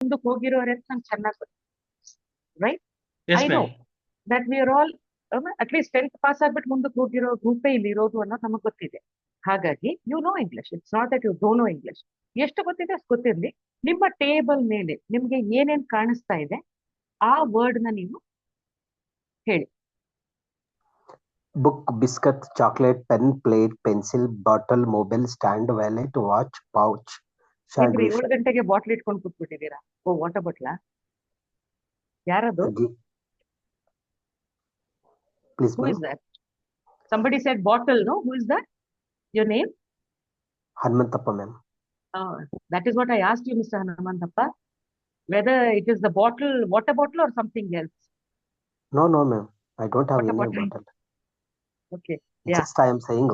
ಮುಂದಕ್ಕೆ ಹೋಗಿರೋರೆ ಅಂತ ನಂಗೆ ಚೆನ್ನಾಗಿ ಗೊತ್ತು, right? Yes, I know ma'am. That we are all at least 10th pass ಆಗ್ಬಿಟ್ಟು ಮುಂದಕ್ಕೆ ಹೋಗಿರೋ ಗ್ರೂಪೇ ಇಲ್ಲಿ ಇರೋದು ಅನ್ನೋದು ನಮಗೆ ಗೊತ್ತಿದೆ. ಹಾಗಾಗಿ you know English, it's not that you don't know English. ಎಷ್ಟು ಗೊತ್ತಿದೆ ಅಷ್ಟು ಗೊತ್ತಿರಲಿ. ನಿಮ್ಮ ಟೇಬಲ್ ಮೇಲೆ ನಿಮ್ಗೆ ಏನೇನ್ ಕಾಣಿಸ್ತಾ ಇದೆ ಆ ವರ್ಡ್ ನ ನೀವು ಹೇಳಿ. book, biscuit, chocolate, pen, plate, pencil, bottle, mobile, stand, wallet, watch, pouch, ಏನ್ರಿ shadow, 7 ಗಂಟೆಗೆ ಬಾಟ್ಲ್ ಇಟ್ಕೊಂಡು ಕೂತ್ಬಿಟ್ಟಿದ್ದೀರಾ? ಓ, ವಾಟರ್ ಬಾಟ್ಲಾ? ಯಾರದು? please, who ma'am. Is that? Somebody said bottle, no? Who is that? Your name? Hanmantappa, ma'am. That is what I asked you, Mr. Hanamantappa. Whether it is the bottle, water bottle or something else. No, ma'am. I don't have Water any bottle. bottle. Okay. Yeah. Just I am saying.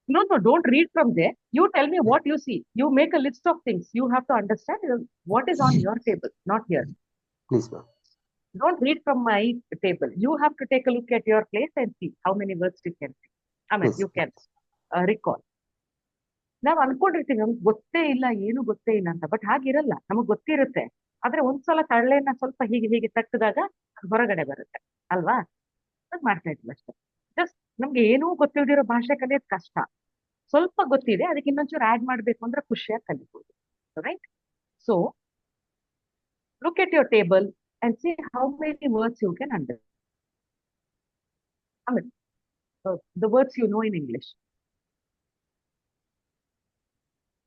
No, don't read from there. You tell me what you see. You make a list of things. You have to understand what is on your table, not here. Please, ma'am. Don't read from my table. You have to take a look at your place and see how many words you can see. I mean, Yes. you can recall. ನಾವ್ ಅನ್ಕೊಂಡಿರ್ತೀವಿ ನಮ್ಗೆ ಗೊತ್ತೇ ಇಲ್ಲ, ಏನು ಗೊತ್ತೇ ಇಲ್ಲ ಅಂತ. But ಹಾಗಿರಲ್ಲ, ನಮಗ್ ಗೊತ್ತಿರುತ್ತೆ. ಆದ್ರೆ ಒಂದ್ಸಲ ತಳ್ಳೆನ ಸ್ವಲ್ಪ ಹೀಗೆ ತಟ್ಟಿದಾಗ ಹೊರಗಡೆ ಬರುತ್ತೆ ಅಲ್ವಾ? ಅದ್ ಮಾಡ್ತಾ ಇದ್ವಿ ಅಷ್ಟೇ. ಜಸ್ಟ್ ನಮ್ಗೆ ಏನೂ ಗೊತ್ತಿಲ್ದಿರೋ ಭಾಷೆ ಕಲಿಯೋದ್ ಕಷ್ಟ. ಸ್ವಲ್ಪ ಗೊತ್ತಿದೆ, ಅದಕ್ಕೆ ಇನ್ನೊಂಚೂರು ಆಡ್ ಮಾಡ್ಬೇಕು ಅಂದ್ರೆ ಖುಷಿಯಾಗಿ ಕಲಿಬಹುದು, right? So look at your table and see how many words you can under, I mean the words you know in English.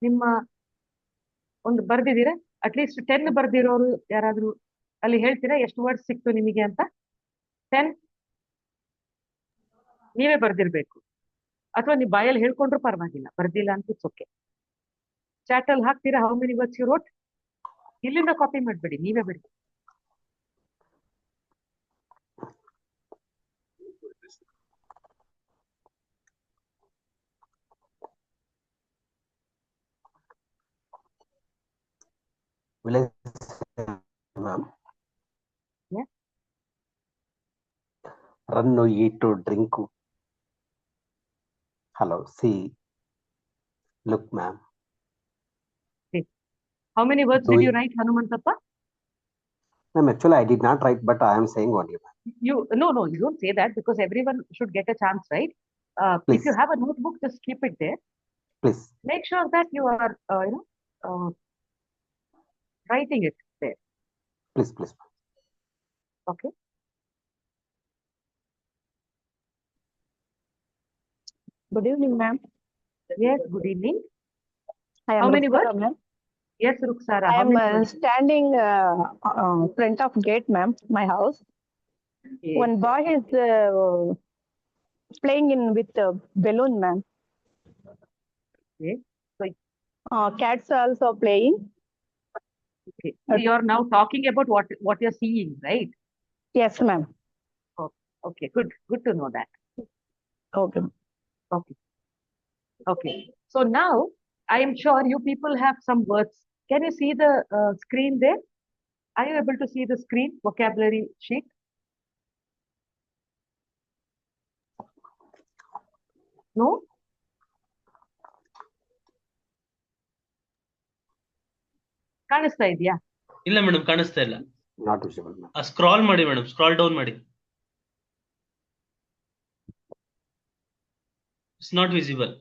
ನಿಮ್ಮ ಒಂದು ಬರ್ದಿದ್ದೀರಾ? ಅಟ್ಲೀಸ್ಟ್ 10 ಬರ್ದಿರೋರು ಯಾರಾದ್ರೂ ಅಲ್ಲಿ ಹೇಳ್ತೀರಾ ಎಷ್ಟು ವರ್ಡ್ಸ್ ಸಿಕ್ತು ನಿಮಗೆ ಅಂತ? 10 ನೀವೇ ಬರ್ದಿರ್ಬೇಕು, ಅಥವಾ ನೀವು ಬಾಯಲ್ಲಿ ಹೇಳ್ಕೊಂಡ್ರು ಪರವಾಗಿಲ್ಲ, ಬರ್ದಿಲ್ಲ ಅಂತ ಓಕೆ. ಚಾಟ್ ಅಲ್ಲಿ ಹಾಕ್ತೀರಾ how many words you wrote? ಇಲ್ಲಿಂದ ಕಾಪಿ ಮಾಡ್ಬೇಡಿ, ನೀವೇ ಬಿಡಿ. Will I say, ma'am? Yeah. Run, eat, drink. Hello, see, look, ma'am. Okay. How many words did you write, Hanumantappa? Ma'am, actually, I did not write, but I am saying only, ma'am. No, you don't say that because everyone should get a chance, right? If Please. you have a notebook, just keep it there. Please. Make sure that you are, writing it there. Please. Okay. Good evening, ma'am. Yes, good evening. I am How many Ruksara, words? ma'am. Yes, Ruksara. I How am many words? standing front of gate, ma'am, my house. Okay. One boy is playing with balloon, ma'am. Okay. So, Cats are also playing. okay. So you are now talking about what you're seeing, right? Yes, ma'am. Okay, good to know that. Okay. Okay. So now I am sure you people have some words. Can you see the screen there? Are you able to see the screen vocabulary sheet? No? ಕಾಣಿಸ್ತಾ ಇದೆಯಾ? ಇಲ್ಲ madam, ಕಾಣಿಸ್ತಾ ಇಲ್ಲ. Not visible, ma'am. Scroll ಮಾಡಿ madam, scroll down ಮಾಡಿ. It's not visible.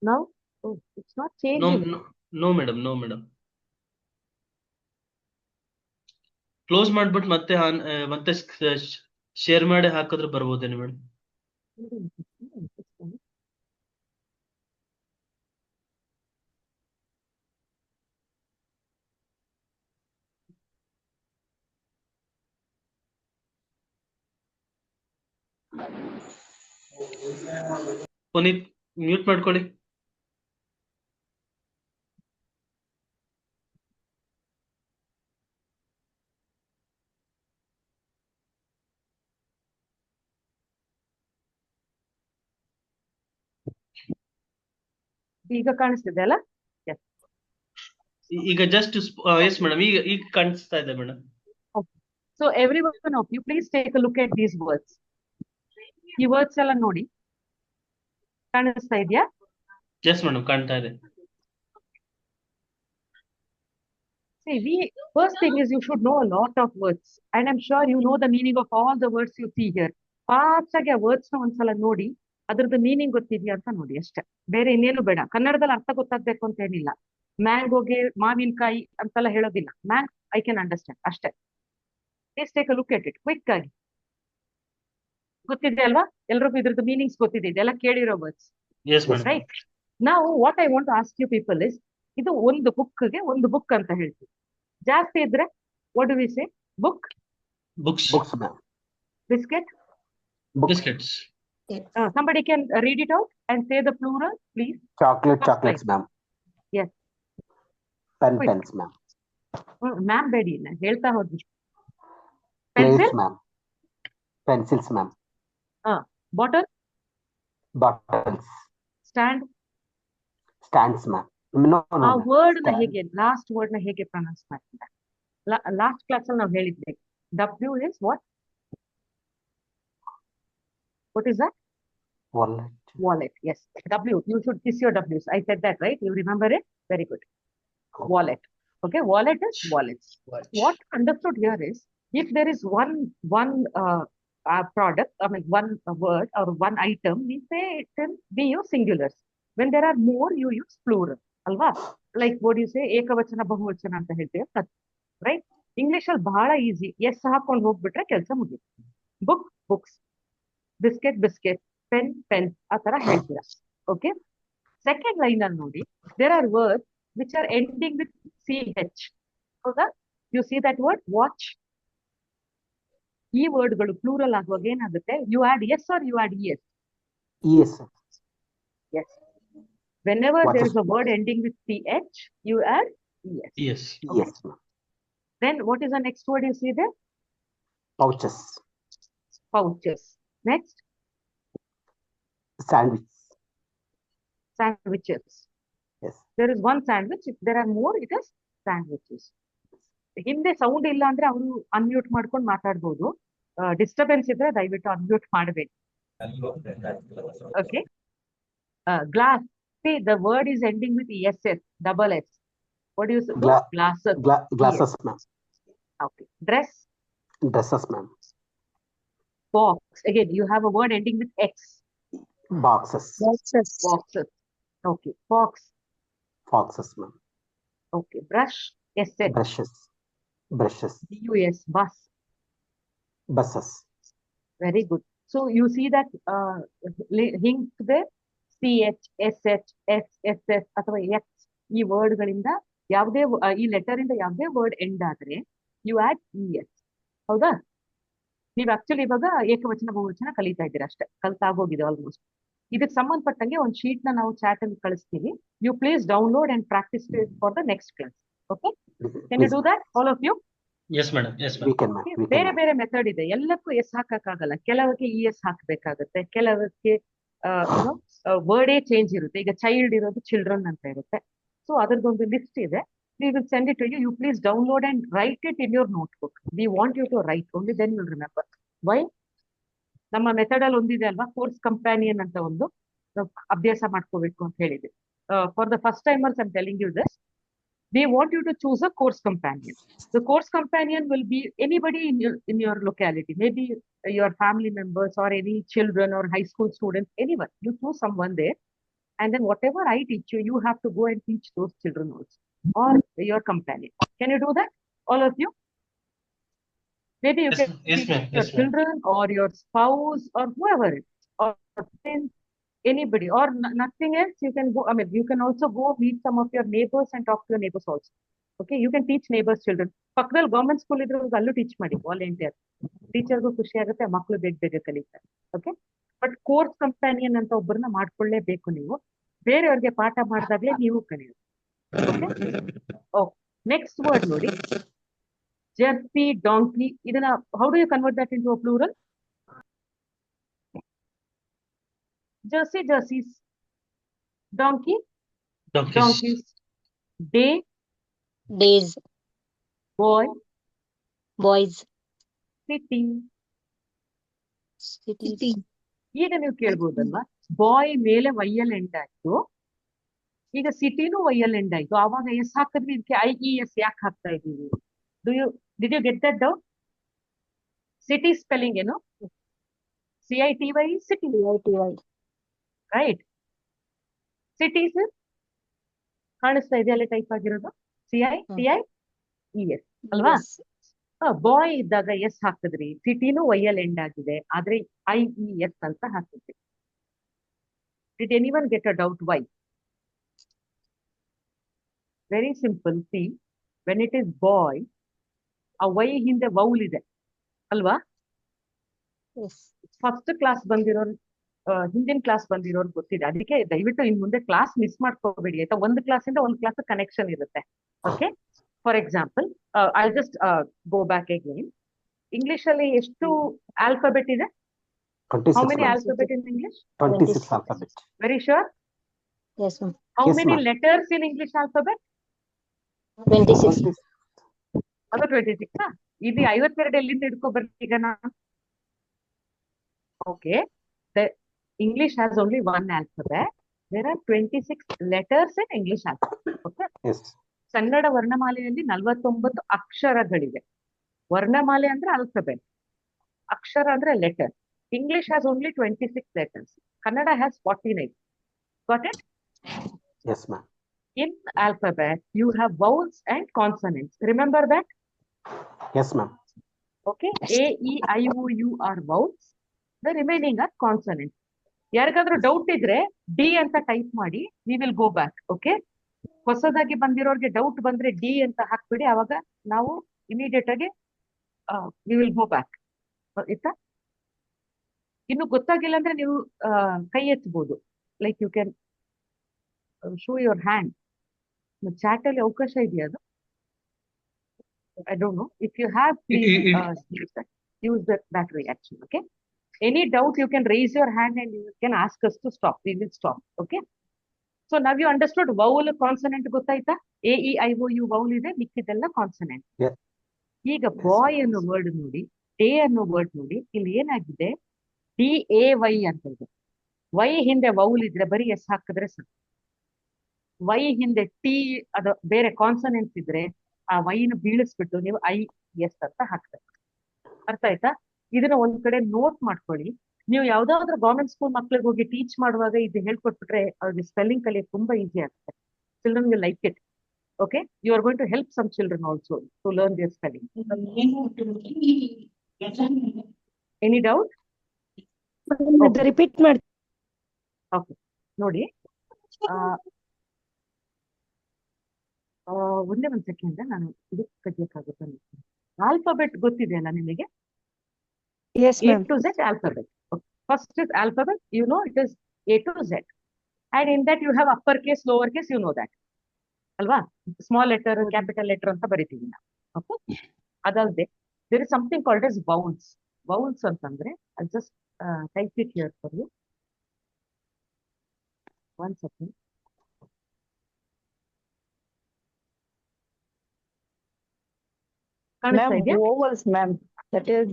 Now? Oh, it's not changing. No madam. Close ಮಾಡ್ಬಿಟ್ಟು ಮತ್ತೆ share ಮಾಡಿ ಹಾಕಿದ್ರೆ ಬರ್ಬೋದೇನು ಮೇಡಮ್? ಪುನೀತ್ ಮ್ಯೂಟ್ ಮಾಡ್ಕೊಳ್ಳಿ. ಈಗ ಕಾಣಿಸ್ತಿದೆ ಅಲ್ಲ? ಈಗ ಜಸ್ಟ್ ಎಸ್ ಮೇಡಮ್, ಈಗ ಕಾಣಿಸ್ತಾ ಇದೆ madam. So every one of you, please take a look at these words. ಈ ವರ್ಡ್ಸ್ ಎಲ್ಲ ನೋಡಿ. ಕಾಣಿಸ್ತಾ ಇದೆಯಾ? ಎಸ್ ಮೇಡಮ್, ಕಾಣ್ತಾ ಇದೆ. See, first thing is you should know a lot of words, and I'm sure you know the meaning of all the words you see here. Fast ಆಗಿ ಆ words ನ ಒಂದ್ಸಲ ನೋಡಿ ಅದ್ರದ್ದು ಮೀನಿಂಗ್ ಗೊತ್ತಿದ್ಯಾ ಅಂತ ನೋಡಿ ಅಷ್ಟೇ, ಬೇರೆ ಇನ್ನೇನು ಬೇಡ. ಕನ್ನಡದಲ್ಲಿ ಅರ್ಥ ಗೊತ್ತಾಗ್ಬೇಕು ಅಂತ ಏನಿಲ್ಲ. ಮ್ಯಾಂಗೋಗೆ ಮಾವಿನಕಾಯಿ ಅಂತೆಲ್ಲ ಹೇಳೋದಿಲ್ಲ. ಮ್ಯಾಂಗ್ ಐ ಕ್ಯಾನ್ ಅಂಡರ್ಸ್ಟ್ಯಾಂಡ್ ಅಷ್ಟೇ. Please take a look at it quick ಆಗಿ. ಗೊತ್ತಿದೆ ಅಲ್ವಾ ಎಲ್ರಿಗೂ? ಇದ್ರದ್ದು ಮೀನಿಂಗ್ಸ್ ಗೊತ್ತಿದೆ, ಇದೆಲ್ಲ ಕೇಳಿರೋ ವರ್ಡ್ಸ್, ಎಸ್ ಮೇಡಮ್. ರೈಟ್? ನಾವು what I want to ask you people is, ಇದು ಒಂದು ಬುಕ್ಗೆ ಒಂದು ಬುಕ್ ಅಂತ ಹೇಳ್ತೀವಿ. ಜಾಸ್ತಿ ಇದ್ರೆ what do we say? Book, books, Books, ma'am. Biscuit. Books. Biscuits. Somebody can read it out and say the plural, please. Chocolate, First chocolates, ma'am. Yes. Pen, Quick. pens, ma'am. Ma'am ಬೇಡಿ, ನಾನು ಹೇಳ್ತಾ ಹೋದ್ವಿ. Plates, pencil, ma'am. Pencils, ma'am. Bottle, Bottles. Stand. Stands, ma'am. No, ಆ no, ma'am. Word ನ Stand. ಹೇಗೆ, last word ನ ಹೇಗೆ pronounce ಮಾಡ್ತಾರೆ? ಲಾಸ್ಟ್ ಕ್ಲಾಸ್ ಅಲ್ಲಿ ನಾವು ಹೇಳಿದ್ವಿ. W is what? What is that? Wallet. Wallet. Yes. W. You should kiss your W's. I said that, right? You remember it? Very good. Wallet. Okay. Wallet is wallets. What understood here is, if there is one product, I mean one word or one item, we say it in, we use singulars. When there are more, you use plural. Alva? Like what do you say? Ekavachana, bahuvachana anta ಹೇಳ್ತೇವೆ, right? English ಅಲ್ಲಿ ಬಹಳ easy. S ಹಾಕೊಂಡು ಹೋಗ್ಬಿಟ್ರೆ ಕೆಲಸ ಮುಗಿತು. Book, books. Biscuit, biscuit. Pen, pen. ಆ ತರ ಹೇಳ್ತೀರಾ. ಓಕೆ. ಸೆಕೆಂಡ್ ಲೈನ್ ಅಲ್ಲಿ ನೋಡಿ, there are words which are ending with CH. ಹೌದಾ? You see that word watch. ಈ ವರ್ಡ್ಗಳು ಪ್ಲೂರಲ್ ಆಗುವಾಗ ಏನಾಗುತ್ತೆ? You add S or you add ES. Yes, sir. Yes. Whenever there Watches. is a word ending with CH, you add ES. Yes. Yes, ma'am. Then what is the next word you see there? Pouches. Pouches. Next, Sandwich. sandwiches. Yes. There is one sandwich. If there are more, it is sandwiches. ಹಿಂದೆ sound ಇಲ್ಲ ಅಂದ್ರೆ ಅವರು unmute ಮಾಡ್ಕೊಂಡು ಮಾತಾಡ್ಬೋದು. Disturbance ಇದ್ರೆ ದಯವಿಟ್ಟು unmute ಮಾಡಬೇಕು. Okay. Glass. See, the word is ending with ESS, double S. What do you say? Gla- Glasses. Glasses, ma'am. Okay. Dress. Dresses, ma'am. Box. Again, you have a word ending with X. Boxes. Boxes. Boxes. Okay. Box. Foxes, ma'am. Okay. Brush. SS. Brushes. Brushes. BUS. Bus. Buses. Very good. So you see that hint there, CH, SH, S, SS ಅಥವಾ X ಈ word ಗಳಿಂದ ಯಾವುದೇ ಈ letter ಇಂದ ಯಾವುದೇ word end ಆದ್ರೆ you add ES. ಹೌದಾ? ನೀವು ಆಕ್ಚುಲಿ ಇವಾಗ ಏಕವಚನ ಬಹುವಚನ ಕಲಿತಾ ಇದ್ದೀರಾ ಅಷ್ಟೇ, ಕಲ್ತಾಗೋಗಿದೆ ಆಲ್ಮೋಸ್ಟ್. ಇದಕ್ಕೆ ಸಂಬಂಧಪಟ್ಟಂಗೆ ಒಂದು ಶೀಟ್ ನ ನಾವು ಚಾಟ್ ಅಲ್ಲಿ ಕಳಿಸ್ತೀವಿ. You please download and practice for the next class. Okay? Can you do that all of you? Yes madam. Yes We madam. can, ma'am. We can, ಬೇರೆ ma'am. ಬೇರೆ ಮೆಥಡ್ ಇದೆ. ಎಲ್ಲಕ್ಕೂ ಎಸ್ ಹಾಕಕ್ಕಾಗಲ್ಲ. ಕೆಲವಕ್ಕೆ ES ಹಾಕ್ಬೇಕಾಗತ್ತೆ, ಕೆಲವಕ್ಕೆ ವರ್ಡೇ ಚೇಂಜ್ ಇರುತ್ತೆ. ಈಗ child ಇರೋದು children ಅಂತ ಇರುತ್ತೆ. So ಅದರದೊಂದು list ಇದೆ. We will send it to you. You please download and write it in your notebook. We want you to write. Only then you'll remember. Why? ನಮ್ಮ method ಅಲ್ಲಿ ಒಂದಿದೆ ಅಲ್ವಾ, ಕೋರ್ಸ್ ಕಂಪ್ಯಾನಿಯನ್ ಅಂತ ಒಂದು ಅಭ್ಯಾಸ ಮಾಡ್ಕೋಬೇಕು ಅಂತ ಹೇಳಿದೆ. For the first timers I am telling you this. We want you to choose a course companion. The course companion will be anybody in your locality, maybe your family members or any children or high school students, anyone. You choose someone there, and then whatever I teach you, you have to go and teach those children also, or your companion. Can you do that, all of you? Maybe you Yes, can yes, teach ma'am. your Yes, ma'am. children or your spouse or whoever it is, or friends, anybody, or nothing else. You can go. I mean, you can also go meet some of your neighbors and talk to your neighbors also. Okay, you can teach neighbors children. ಪಕ್ಕದಲ್ಲಿ government school ಇದ್ರೆ ಅಲ್ಲೂ teach ಮಾಡಿ, volunteer. ಟೀಚರ್ಗೂ ಖುಷಿ ಆಗುತ್ತೆ, ಮಕ್ಕಳು ಬೇಗ ಬೇಗ ಕಲಿತಾರೆ. ಓಕೆ, ಬಟ್ ಕೋರ್ಸ್ ಕಂಪ್ಯಾನಿಯನ್ ಅಂತ ಒಬ್ಬರನ್ನ ಮಾಡ್ಕೊಳ್ಳೇಬೇಕು ನೀವು. ಬೇರೆಯವ್ರಿಗೆ ಪಾಠ ಮಾಡಿದಾಗ್ಲೇ ನೀವು ಕಲಿಯೋದು. ಓಕೆ. ಓಕೆ, ನೆಕ್ಸ್ಟ್ ವರ್ಡ್ ನೋಡಿ, ಜರ್ಸಿ, ಡಾಂಕಿ. ಇದನ್ನ how do you convert that into a plural? Jersey, jerseys. Donkey, Donkeys. donkeys. Day, days, boy. boys, City. cities, ಈಗ ನೀವು ಕೇಳ್ಬೋದಲ್ವಾ, ಬಾಯ್ ಮೇಲೆ ವೈಯಲ್ ಎಂಡ್ ಆಯ್ತು. ಈಗ ಸಿಟಿನೂ ವೈಯಲ್ ಎಂಡ್ ಆಯ್ತು. ಆವಾಗ ಎಸ್ ಹಾಕಿದ್ವಿ, ಇದಕ್ಕೆ IES ಯಾಕೆ ಹಾಕ್ತಾ ಇದ್ದೀವಿ? Did you get that doubt? City spelling ಏನು? CITY, city, CITY. Right? Cities ಕಾಣಿಸ್ತಾ ಇದೆ ಅಲ್ಲಿ ಟೈಪ್ ಆಗಿರೋದು, CITIES ಅಲ್ವಾ? Yes. ಬಾಯ್ ಇದ್ದಾಗ ಎಸ್ ಹಾಕಿದ್ರಿ, ಸಿಟಿನೂ ವೈಯಲ್ ಎಂಡ್ ಆಗಿದೆ, ಆದ್ರೆ IES ಅಂತ ಹಾಕಿದ್ರಿ. Did anyone get a doubt why? Very simple. See, when it is boy, ಆ ವೈ ಹಿಂದೆ ವೌಲ್ ಇದೆ ಅಲ್ವಾ? Yes. ಫಸ್ಟ್ ಕ್ಲಾಸ್ ಬಂದಿರೋರು, ಹಿಂದಿನ ಕ್ಲಾಸ್ ಬಂದಿರೋರು ಗೊತ್ತಿದೆ. ಅದಕ್ಕೆ ದಯವಿಟ್ಟು ಇನ್ ಮುಂದೆ ಕ್ಲಾಸ್ ಮಿಸ್ ಮಾಡ್ಕೋಬೇಡಿ ಆಯ್ತಾ? ಒಂದು ಕ್ಲಾಸಿಂದ ಒಂದು ಕ್ಲಾಸ್ ಕನೆಕ್ಷನ್ ಇರುತ್ತೆ. Okay, for example, I just go back again. English ಅಲ್ಲಿ ಎಷ್ಟು ಆಲ್ಫಾಬೆಟ್ ಇದೆ? How 26, many ma'am. alphabet in English? 26 alphabet. Very sure? Yes, ma'am. How Yes, many ma'am. letters in English alphabet? 26. 26. ಅದು 26. ಇದು 52 ಎಲ್ಲಿಂದ ಹಿಡ್ಕೊಬರ್ತೀನಿ ಈಗ ನಾನು? Okay, the English has only one alphabet. There are 26 letters in English alphabet. Okay? Yes. Kannada ವರ್ಣಮಾಲೆಯಲ್ಲಿ 49 ಅಕ್ಷರಗಳಿವೆ. ವರ್ಣಮಾಲೆ ಅಂದ್ರೆ alphabet, ಅಕ್ಷರ ಅಂದ್ರೆ letter. English has only 26 letters. Kannada has 49. Got it? Yes, ma'am. In alphabet, you have vowels and consonants. Remember that? Yes, ma'am. Okay? A, E, I, O, U are vowels. The remaining are consonants. ಯಾರಿಗಾದ್ರೂ doubt ಇದ್ರೆ D ಅಂತ type ಮಾಡಿ, we will go back. Okay, ಹೊಸದಾಗಿ ಬಂದಿರೋರ್ಗೆ doubt ಬಂದ್ರೆ D ಅಂತ ಹಾಕ್ಬಿಡಿ, ಅವಾಗ ನಾವು ಇಮಿಡಿಯೇಟ್ ಆಗಿ ವಿ ವಿಲ್ ಗೋ ಬ್ಯಾಕ್. ಆಯ್ತಾ? ಇನ್ನು ಗೊತ್ತಾಗಿಲ್ಲ ಅಂದ್ರೆ ನೀವು ಕೈ ಎತ್ತಬಹುದು. Like you can show your hand. Chat ಅಲ್ಲಿ ಅವಕಾಶ ಇದೆಯಾ ಅದು? I don't know. If you have, please use that reaction. Okay. Any doubt, you can raise your hand and you can ask us to stop. We will stop. Okay. So now you understood vowel consonant ಗೊತ್ತಾಯ್ತಾ? A, E, I, O, U vowel ಇದೆ, ಮಿಕ್ಕಿದೆಲ್ಲ consonant. Yeah. ಈಗ ಬಾಯ್ ಅನ್ನೋ word ನೋಡಿ, day ಅನ್ನೋ word ನೋಡಿ, ಇಲ್ಲಿ ಏನಾಗಿದೆ? DAY ಅಂತ ಇದೆ. ವೈ ಹಿಂದೆ ವೌಲ್ ಇದ್ರೆ ಬರೀ ಎಸ್ ಹಾಕಿದ್ರೆ ಸಾಕು. ವೈ ಹಿಂದೆ ಟಿ ಅದು ಬೇರೆ ಕಾನ್ಸನೆಂಟ್ಸ್ ಇದ್ರೆ ಆ ವೈನ ಬೀಳಿಸ್ಬಿಟ್ಟು ನೀವು IES ಅಂತ ಹಾಕ್ತಾರೆ. ಅರ್ಥ ಆಯ್ತಾ? ಇದನ್ನ ಒಂದ್ ಕಡೆ ನೋಟ್ ಮಾಡ್ಕೊಳ್ಳಿ. ನೀವು ಯಾವ್ದಾದ್ರು ಗವರ್ಮೆಂಟ್ ಸ್ಕೂಲ್ ಮಕ್ಳಿಗೆ ಹೋಗಿ ಟೀಚ್ ಮಾಡುವಾಗ ಇದು ಹೇಳ್ಕೊಟ್ಬಿಟ್ರೆ ಅವ್ರಿಗೆ ಸ್ಪೆಲ್ಲಿಂಗ್ ಕಲಿಯೋಕೆ ತುಂಬಾ ಈಸಿ ಆಗುತ್ತೆ. Children will like it. Okay, you are going to help some children also to learn their spelling. Any doubt? Repeat ಮಾಡಿ. ಓಕೆ, ನೋಡಿ, ಒಂದೇ ಒಂದ್ ಸೆಕೆಂಡ್, ನಾನು ಇದು ಕಲಿಯಕ್ಕಾಗುತ್ತೆ. ಆಲ್ಫಾಬೆಟ್ ಗೊತ್ತಿದೆಯಲ್ಲ ನಿಮಗೆ? Yes, A ma'am. to Z alphabet. Okay. First is alphabet, you know it is A to Z. And in that you have uppercase, lowercase, you know that. Alva? Small letter, capital letter ಅಂತ ಬರಿತೀವಿ ನಾವು. Okay? ಅದಲ್ಲದೆ there is something called as vowels. Vowels ಅಂತಂದ್ರೆ, I'll just type it here for you. One second. ಕಾಣಿಸ್ತಾ Ma'am, ಇದೆಯಾ? vowels, ma'am. That is,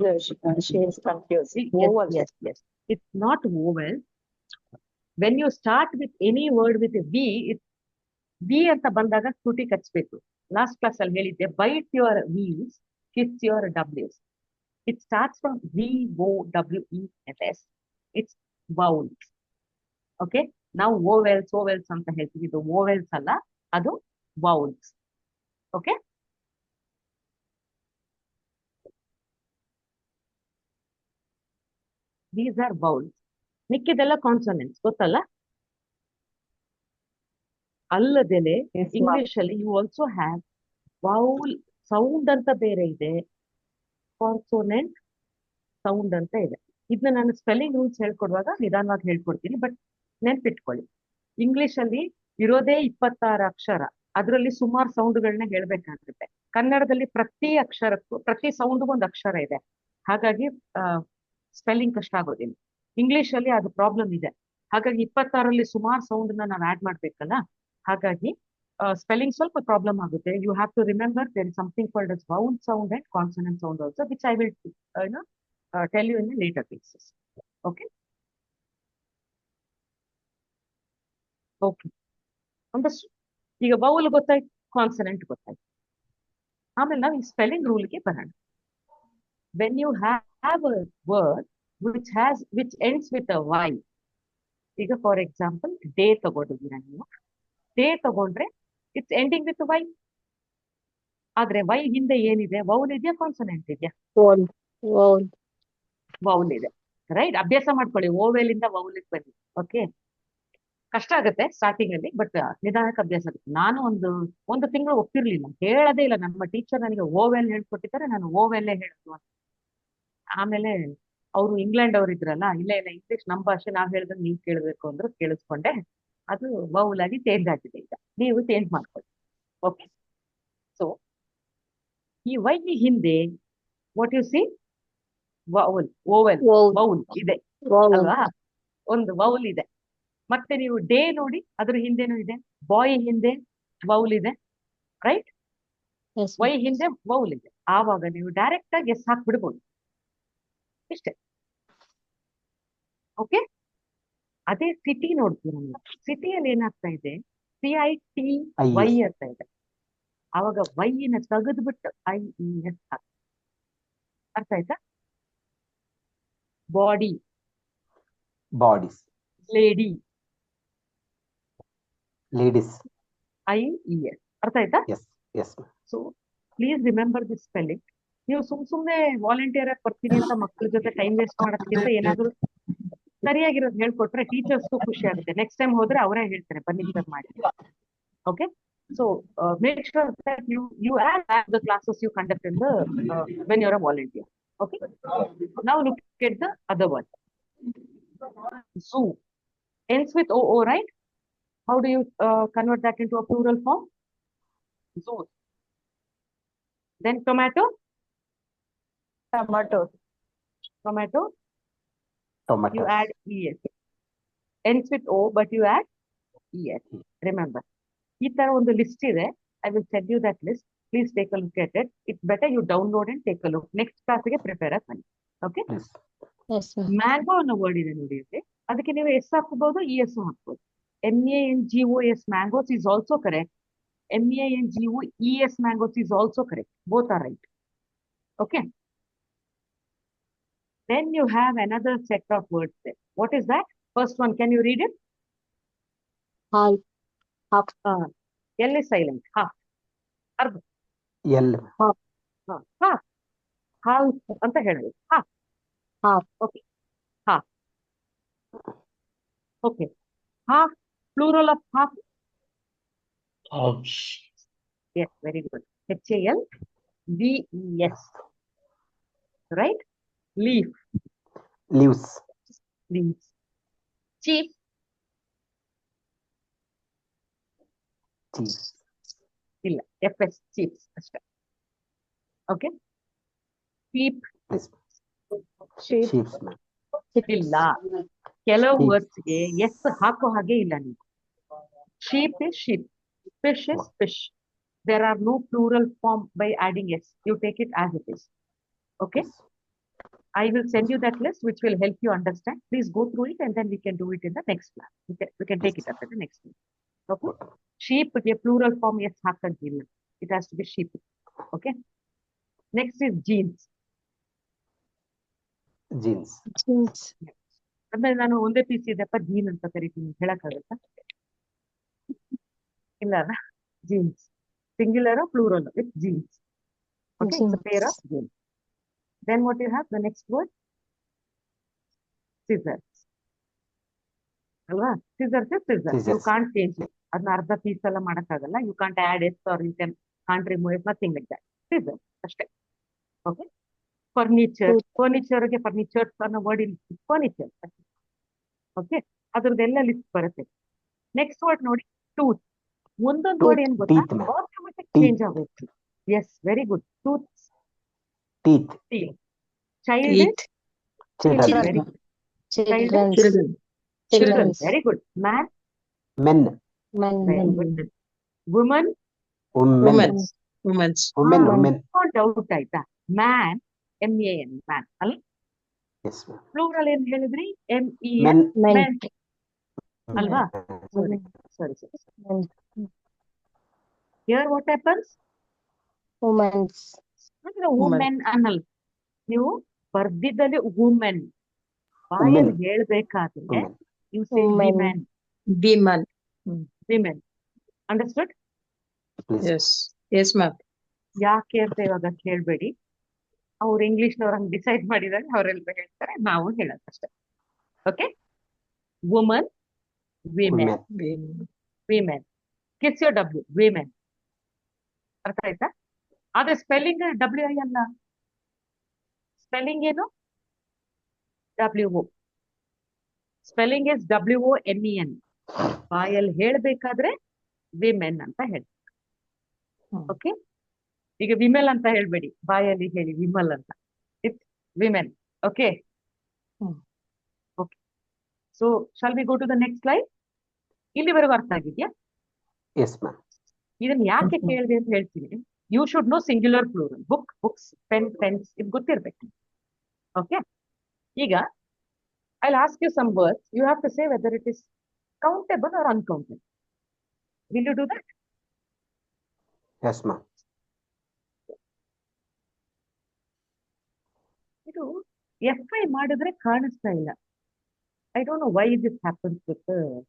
she is confused. Yes, Vowels. yes. It's not vowel. When you start with any word with a V, it's V ಅಂತ ಬಂದಾಗ ತುಟಿ ಕಚ್ಚಬೇಕು. Last class ಅಲ್ಲಿ ಹೇಳಿದ್ದೆ, bite your V's, kiss your W's. It starts from VOWELS. It's vowels. Okay? ನಾವು vowels ಅಂತ ಹೇಳ್ತೀವಿ. ಇದು vowels ಅಲ್ಲ, ಅದು vowels. Okay? These are vowels. ಮಿಕ್ಕಿದೆಲ್ಲ ಕಾನ್ಸನೆಂಟ್ಸ್, ಗೊತ್ತಲ್ಲ? ಅಲ್ಲದೇನೆ Yes, ma'am. ಇಂಗ್ಲಿಷ್ ಅಲ್ಲಿ you also have vowel sound ಅಂತ ಬೇರೆ ಇದೆ, ಕಾನ್ಸೋನೆಂಟ್ ಸೌಂಡ್ ಅಂತ ಇದೆ. ಇದನ್ನ ನಾನು ಸ್ಪೆಲ್ಲಿಂಗ್ ರೂಲ್ಸ್ ಹೇಳ್ಕೊಡುವಾಗ ನಿಧಾನವಾಗಿ ಹೇಳ್ಕೊಡ್ತೀನಿ, ಬಟ್ ನೆನ್ಪಿಟ್ಕೊಳ್ಳಿ, ಇಂಗ್ಲಿಷ್ ಅಲ್ಲಿ ಇರೋದೇ 26 ಅಕ್ಷರ, ಅದರಲ್ಲಿ ಸುಮಾರು ಸೌಂಡ್ಗಳನ್ನ ಹೇಳ್ಬೇಕಾಗುತ್ತೆ. ಕನ್ನಡದಲ್ಲಿ ಪ್ರತಿ ಅಕ್ಷರಕ್ಕೂ, ಪ್ರತಿ ಸೌಂಡ್ಗೂ ಒಂದು ಅಕ್ಷರ ಇದೆ, ಹಾಗಾಗಿ ಸ್ಪೆಲ್ಲಿಂಗ್ ಕಷ್ಟ ಆಗೋದಿಲ್ಲ. ಇಂಗ್ಲಿಷ್ ಅಲ್ಲಿ ಅದು ಪ್ರಾಬ್ಲಮ್ ಇದೆ, ಹಾಗಾಗಿ 26ರಲ್ಲಿ ಸುಮಾರು ಸೌಂಡ್ ನಾವು ಆಡ್ ಮಾಡ್ಬೇಕಲ್ಲ, ಹಾಗಾಗಿ ಸ್ಪೆಲ್ಲಿಂಗ್ ಸ್ವಲ್ಪ ಪ್ರಾಬ್ಲಮ್ ಆಗುತ್ತೆ. You have to remember there is something called as vowel sound and consonant sound also, which I will tell you in a later cases. Okay. Okay ಒಂದಷ್ಟು ಈಗ ವೌಲ್ ಗೊತ್ತಾಯ್ತು, ಕಾನ್ಸನೆಂಟ್ ಗೊತ್ತಾಯ್ತು. ಆಮೇಲೆ ನಾವು ಈ ಸ್ಪೆಲ್ಲಿಂಗ್ ರೂಲ್ಗೆ ಬರೋಣ. When you have a word which ends with a Y, ಈಗ ಫಾರ್ ಎಕ್ಸಾಂಪಲ್ ಡೇ ತಗೊಂಡಿದ್ದೀರಾ ನೀವು, ಡೇ ತಗೊಂಡ್ರೆ ಇಟ್ಸ್ ಎಂಡಿಂಗ್ ವಿತ್ ವೈ. ಆದ್ರೆ ವೈ ಹಿಂದೆ ಏನಿದೆ? ವೌಲ್ ಇದೆಯಾ, ಕಾನ್ಸನೆಂಟ್ ಇದೆಯಾ? Wall. Wall. ವೌಲ್ ಇದೆ, ರೈಟ್? ಅಭ್ಯಾಸ ಮಾಡ್ಕೊಳ್ಳಿ, ಓವೆಲ್ ಇಂದ ವೌಲ್ ಬನ್ನಿ. ಓಕೆ, ಕಷ್ಟ ಆಗುತ್ತೆ ಸ್ಟಾರ್ಟಿಂಗ್ ಅಲ್ಲಿ, ಬಟ್ ನಿಧಾನಕ್ಕೆ ಅಭ್ಯಾಸ ಆಗುತ್ತೆ. ನಾನು ಒಂದು ತಿಂಗಳು ಒಪ್ಪಿರ್ಲಿಲ್ಲ, ಹೇಳದೇ ಇಲ್ಲ. ನಮ್ಮ ಟೀಚರ್ ನನಗೆ ಓವೆಲ್ ಹೇಳ್ಕೊಟ್ಟಿದ್ದಾರೆ, ನಾನು ಓವೆಲ್ಲೇ ಹೇಳೋದು ಅಂತ. ಆಮೇಲೆ ಅವರು ಇಂಗ್ಲೆಂಡ್ ಅವ್ರು ಇದ್ರಲ್ಲ, ಇಲ್ಲ ಇಲ್ಲ ಇಂಗ್ಲಿಷ್ ನಮ್ಮ ಭಾಷೆ, ನಾವ್ ಹೇಳಿದ್ರೆ ನೀವು ಕೇಳಬೇಕು ಅಂದ್ರು, ಕೇಳಿಸ್ಕೊಂಡೆ. ಅದು ವೌಲ್ ಆಗಿ ಚೇಂಜ್ ಆಗಿದೆ. ಈಗ ನೀವು ಚೇಂಜ್ ಮಾಡ್ಕೊಳ್ಳಿ. ಓಕೆ, ಸೊ ಈ ವೈ ಹಿಂದೆ ವಾಟ್ ಯು ಸಿ? ವೌಲ್, ಓವೆಲ್, Wall. ವೌಲ್ ಇದೆ Wall. ಅಲ್ವಾ? ಒಂದು ವೌಲ್ ಇದೆ. ಮತ್ತೆ ನೀವು ಡೇ ನೋಡಿ, ಅದ್ರ ಹಿಂದೆನೂ ಇದೆ. ಬಾಯ್ ಹಿಂದೆ ವೌಲ್ ಇದೆ, ರೈಟ್? Yes, Y ma'am. ಹಿಂದೆ ವೌಲ್ ಇದೆ. ಆವಾಗ ನೀವು ಡೈರೆಕ್ಟ್ ಆಗಿ ಎಸ್ ಹಾಕ್ಬಿಡ್ಬೋದು, ಇಷ್ಟೇ. ಓಕೆ, ಅದೇ ಸಿಟಿ ನೋಡ್ತೀವಿ ನಾವು. ಸಿಟಿಯಲ್ಲಿ ಏನಾಗ್ತಾ ಇದೆ? CITY ಅಂತ ಇದೆ. ಆವಾಗ ವೈನ ತೆಗೆದ್ಬಿಟ್ಟು IES ಹಾಕಿ. ಅರ್ಥ ಆಯ್ತಾ? Body, bodies, lady, ladies. IES. ಅರ್ಥ ಆಯ್ತಾ? Yes, yes, ma'am. So please remember this spelling. ನೀವು ಸುಮ್ನೆ ವಾಲಂಟಿಯರ್ ಆಗಿ ಬರ್ತೀನಿ ಅಂತ ಮಕ್ಕಳ ಜೊತೆ ಟೈಮ್ ವೇಸ್ಟ್ ಮಾಡೋದಕ್ಕಿಂತ ಏನಾದ್ರು ಸರಿಯಾಗಿರೋದು ಹೇಳ್ಕೊಟ್ರೆ ಟೀಚರ್ಸ್ಗೂ ಖುಷಿ ಆಗುತ್ತೆ. ನೆಕ್ಸ್ಟ್ ಟೈಮ್ ಹೋದ್ರೆ ಅವರೇ ಹೇಳ್ತಾರೆ, ಬನ್ನಿ ಸರ್ ಮಾಡಿ. Okay, so make sure that you add the classes you conduct in the when you're a volunteer. Okay, now look at the other one. Zoo ends with OO, right? How do you convert that into a plural form? Zoo. Then tomato, Tomatoes. you Tomatoes. add ES. Ends with O, but you add ES. Remember, ಈ ತರ ಒಂದು list ಇದೆ. I will send you that list. Please take a look at it. It's better you download and take a look. Next ಕ್ಲಾಸ್ಗೆ prepare ಆಗಿ ಬನ್ನಿ. Okay, Please. Yes, ma'am. Mango ಅನ್ನೋ word ಇದೆ ನೋಡಿ ಇಲ್ಲಿ. ಅದಕ್ಕೆ ನೀವು ಎಸ್ ಹಾಕಬಹುದು, ES ಹಾಕ್ಬೋದು. MANGOS mangoes is also correct. MANGOES mangoes is also correct. Both are right. Okay. Then you have another set of words there. What is that? First one, can you read it? Half. Half. L is silent. Half. ಅರ್ಧ. L. Half. Half ಅಂತ ಹೇಳೋದು. Half. Half. Okay. Half. Okay. Half. Plural of half. Halves. Yes, very good. HALVES. Right? Leaf. Leaves. Leaves. Chief. Chief. ಇಲ್ಲ, FS. Chiefs ಅಷ್ಟೇ. Okay. Sheep. Please. Sheep. Sheeps, ma'am. ಇಲ್ಲ, ಕೆಲವು Sheep. ವರ್ಡ್ಸ್ಗೆ S ಹಾಕೋ ಹಾಗೆ ಇಲ್ಲ ನೀವು. Sheep is sheep. Fish is fish. There are no plural form by adding s. You take it as it is. Okay. Yes. I will send you that list which will help you understand. Please go through it and then we can do it in the next class. We can take it up at the next one. Okay. Sheep ಗೆ plural form yes ಹಾಕಂಗಿಲ್ಲ. It has to be sheep. Okay. Next is jeans. Jeans. Jeans. ಅಂದ್ರೆ ನಾನು ಒಂದೇ piece ಇದೆಪ್ಪ gene ಅಂತ ಕರಿತೀನಿ, ಹೇಳಕ್ಕಾಗತ್ತಾ? ಇಲ್ಲ ಅಲ್ಲ. Jeans singular plural with jeans. Okay, it's a pair of jeans. Then what you have? The next word? Scissors. ಅಲ್ವಾ? Scissors is scissors. You Scissors. can't change it. ಅದನ್ನ ಅರ್ಧ ಪೀಸ್ ಎಲ್ಲ ಮಾಡಕ್ಕಾಗಲ್ಲ. You can't add it or you can't remove it, nothing like that. Scissors ಅಷ್ಟೇ. Okay. Furniture. ಫರ್ನಿಚರ್ಗೆ furnitures ಅನ್ನೋ word ಇಲ್ಲಿ furniture. Okay, ಅದ್ರದ್ದೆಲ್ಲ ಲಿಸ್ಟ್ ಬರುತ್ತೆ. ನೆಕ್ಸ್ಟ್ ವರ್ಡ್ ನೋಡಿ, ಟೂತ್. ಒಂದೊಂದು ವರ್ಡ್ ಏನ್ ಗೊತ್ತಾ? Teeth, ma'am. ಆಟೋಮೆಟಿಕ್ ಚೇಂಜ್ ಆಗುತ್ತೆ. Yes, very good. Tooth. Teeth. Child. Teeth. Children. Very good. Children's. Children. Children's. Very good. Man. Men. Men. Very good. Woman. Women. Women's. Women. Doubt ಆಯ್ತಾ? Man, MAN, man ಅಲ್ಲ. Yes, ma'am. Plural ಏನ್ ಹೇಳಿದ್ರಿ? Men. MEN ಅಲ್ವಾ? sorry. Men. Here what happens? Women's. Women ಅನ್ನಲ್ಲ, ನೀವು ಬರ್ದಿದ್ದಲ್ಲಿ women, ಬಾಯಲ್ಲಿ ಹೇಳ್ಬೇಕಾದ್ರೆ Women. You say Women. Women, Women. Women. Understood? Please. Yes. Yes, ma'am. ಯಾಕೆ ಅಂತ ಇವಾಗ ಕೇಳ್ಬೇಡಿ. ಅವ್ರು ಇಂಗ್ಲಿಷ್ನವ್ರು ಹಂಗೆ ಡಿಸೈಡ್ ಮಾಡಿದ್ದಾರೆ, ಅವರೆಲ್ಲ ಹೇಳ್ತಾರೆ, ನಾವು ಹೇಳೋದಷ್ಟೇ. Okay, woman, women, Women. Women. Kiss your W, women. ಅರ್ಥ ಆಯ್ತಾ? ಆದ್ರೆ ಸ್ಪೆಲ್ಲಿಂಗ್ WI ಅಲ್ಲ, ಸ್ಪೆಲ್ಲಿಂಗ್ ಏನು? WO. Spelling is WOMEN. ಬಾಯಲ್ಲಿ ಹೇಳ್ಬೇಕಾದ್ರೆ ವಿಮೆನ್ ಅಂತ ಹೇಳಿ. ಓಕೆ, ಈಗ ವಿಮಲ್ ಅಂತ ಹೇಳ್ಬೇಡಿ, ಬಾಯಲ್ಲಿ ಹೇಳಿ ವಿಮಲ್ ಅಂತ. It's women. Okay, okay. So shall we go to the next slide? ಇಲ್ಲಿವರೆಗೂ ಅರ್ಥ ಆಗಿದ್ಯಾ? Yes, ma'am. ಇದನ್ನ ಯಾಕೆ ಕೇಳಿದೆ ಅಂತ ಹೇಳ್ತೀನಿ. You should know singular plural. Book, books, pen, pens, ಇದು ಗೊತ್ತಿರ್ಬೇಕು. ಓಕೆ, ಈಗ I ask you some words. You have to say whether it is countable or uncountable. Will you do that? Yes, ma'am. ಇದು FI ಮಾಡಿದ್ರೆ ಕಾಣಿಸ್ತಾ ಇಲ್ಲ. I don't know why this happens with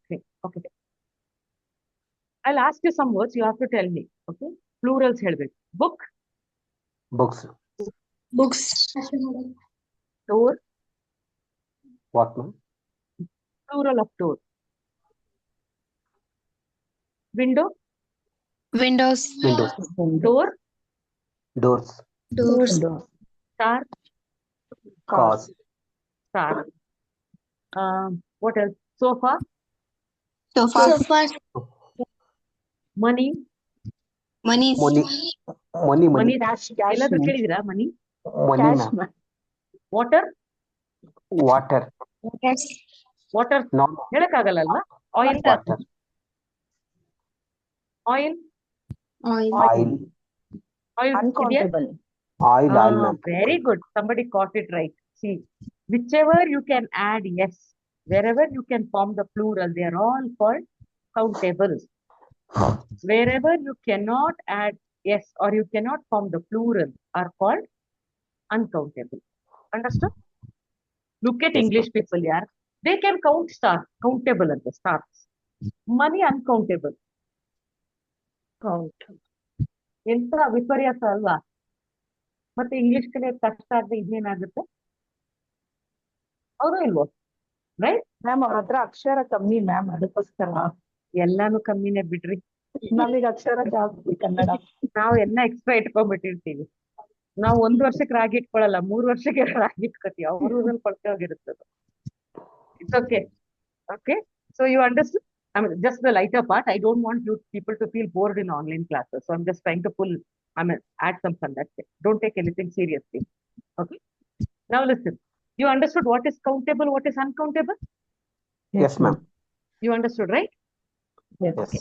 thing. Okay, I'll ask you some words. You have to tell me. Okay, plurals ಹೇಳ್ಬೇಕು. Book, Books. Books. door, What, ma'am? plural of door. Window, Windows. Windows. door, Doors. Doors. star, Cars. star. What else? Sofa, Sofas. money, Money. Money. Money. money. Cash, ಎಲ್ಲಾದ್ರೂ ma'am. ಕೇಳಿದಿರಾ? money, Money, Cash, ma'am. ma'am. water, Water. water No. ಹೇಳಕ್ಕಾಗಲ್ಲ ಅಲ್ವಾ? Oil, Water. oil, Oil. Oil. oil. ಇದೆಯಾ? Uncountable. Oil, oil, ma'am. Very good. Somebody caught it right. See, whichever you can add yes, wherever you can form the plural, they are all called countables. Wherever you cannot add yes or you cannot form the plural are called uncountable. Understood? Look at Yes, English people, yeah. They can count stars, countable at the stars. Money uncountable. Count. ಎಂತ ವಿಪರ್ಯಾಸ ಅಲ್ವಾ? ಮತ್ತೆ English ಕಲಿಯೋದು ಕಷ್ಟ ಆದ್ರೆ ಇದೇನಾಗುತ್ತೆ? ಹೌದು ಇಲ್ವೋ? Right? Ma'am ಅವ್ರ ಹತ್ರ ಅಕ್ಷರ ಕಮ್ಮಿ ಮ್ಯಾಮ್, ಅದಕ್ಕೋಸ್ಕರ ಎಲ್ಲಾನು ಕಮ್ಮಿನೇ ಬಿಡ್ರಿ. ನಮಗೆ ಅಕ್ಷರ ಜಾಸ್ತಿ ಕನ್ನಡ. ನಾವು ಎಲ್ಲ ಎಕ್ಸ್ಟ್ರಾ ಇಟ್ಕೊಂಡ್ಬಿಟ್ಟಿರ್ತೀವಿ. ನಾವು 1 ವರ್ಷಕ್ಕೆ ರಾಗಿ ಇಟ್ಕೊಳ್ಳಲ್ಲ, 3 ವರ್ಷಕ್ಕೆ ರಾಗಿ ಇಟ್ಕೋತೀವಿ. ಅವ್ರ ಊರಲ್ಲಿ ಕೊಳ್ತೆ ಹೋಗಿರುತ್ತದೆ. It's okay. Okay, so you understood. I mean, just the lighter part. I don't want you people to feel bored in online classes. So I'm just trying to add some fun. That's it. Don't take anything seriously. Okay. Now listen. You understood what is countable, what is uncountable? Yes, ma'am. You understood, right? Yes.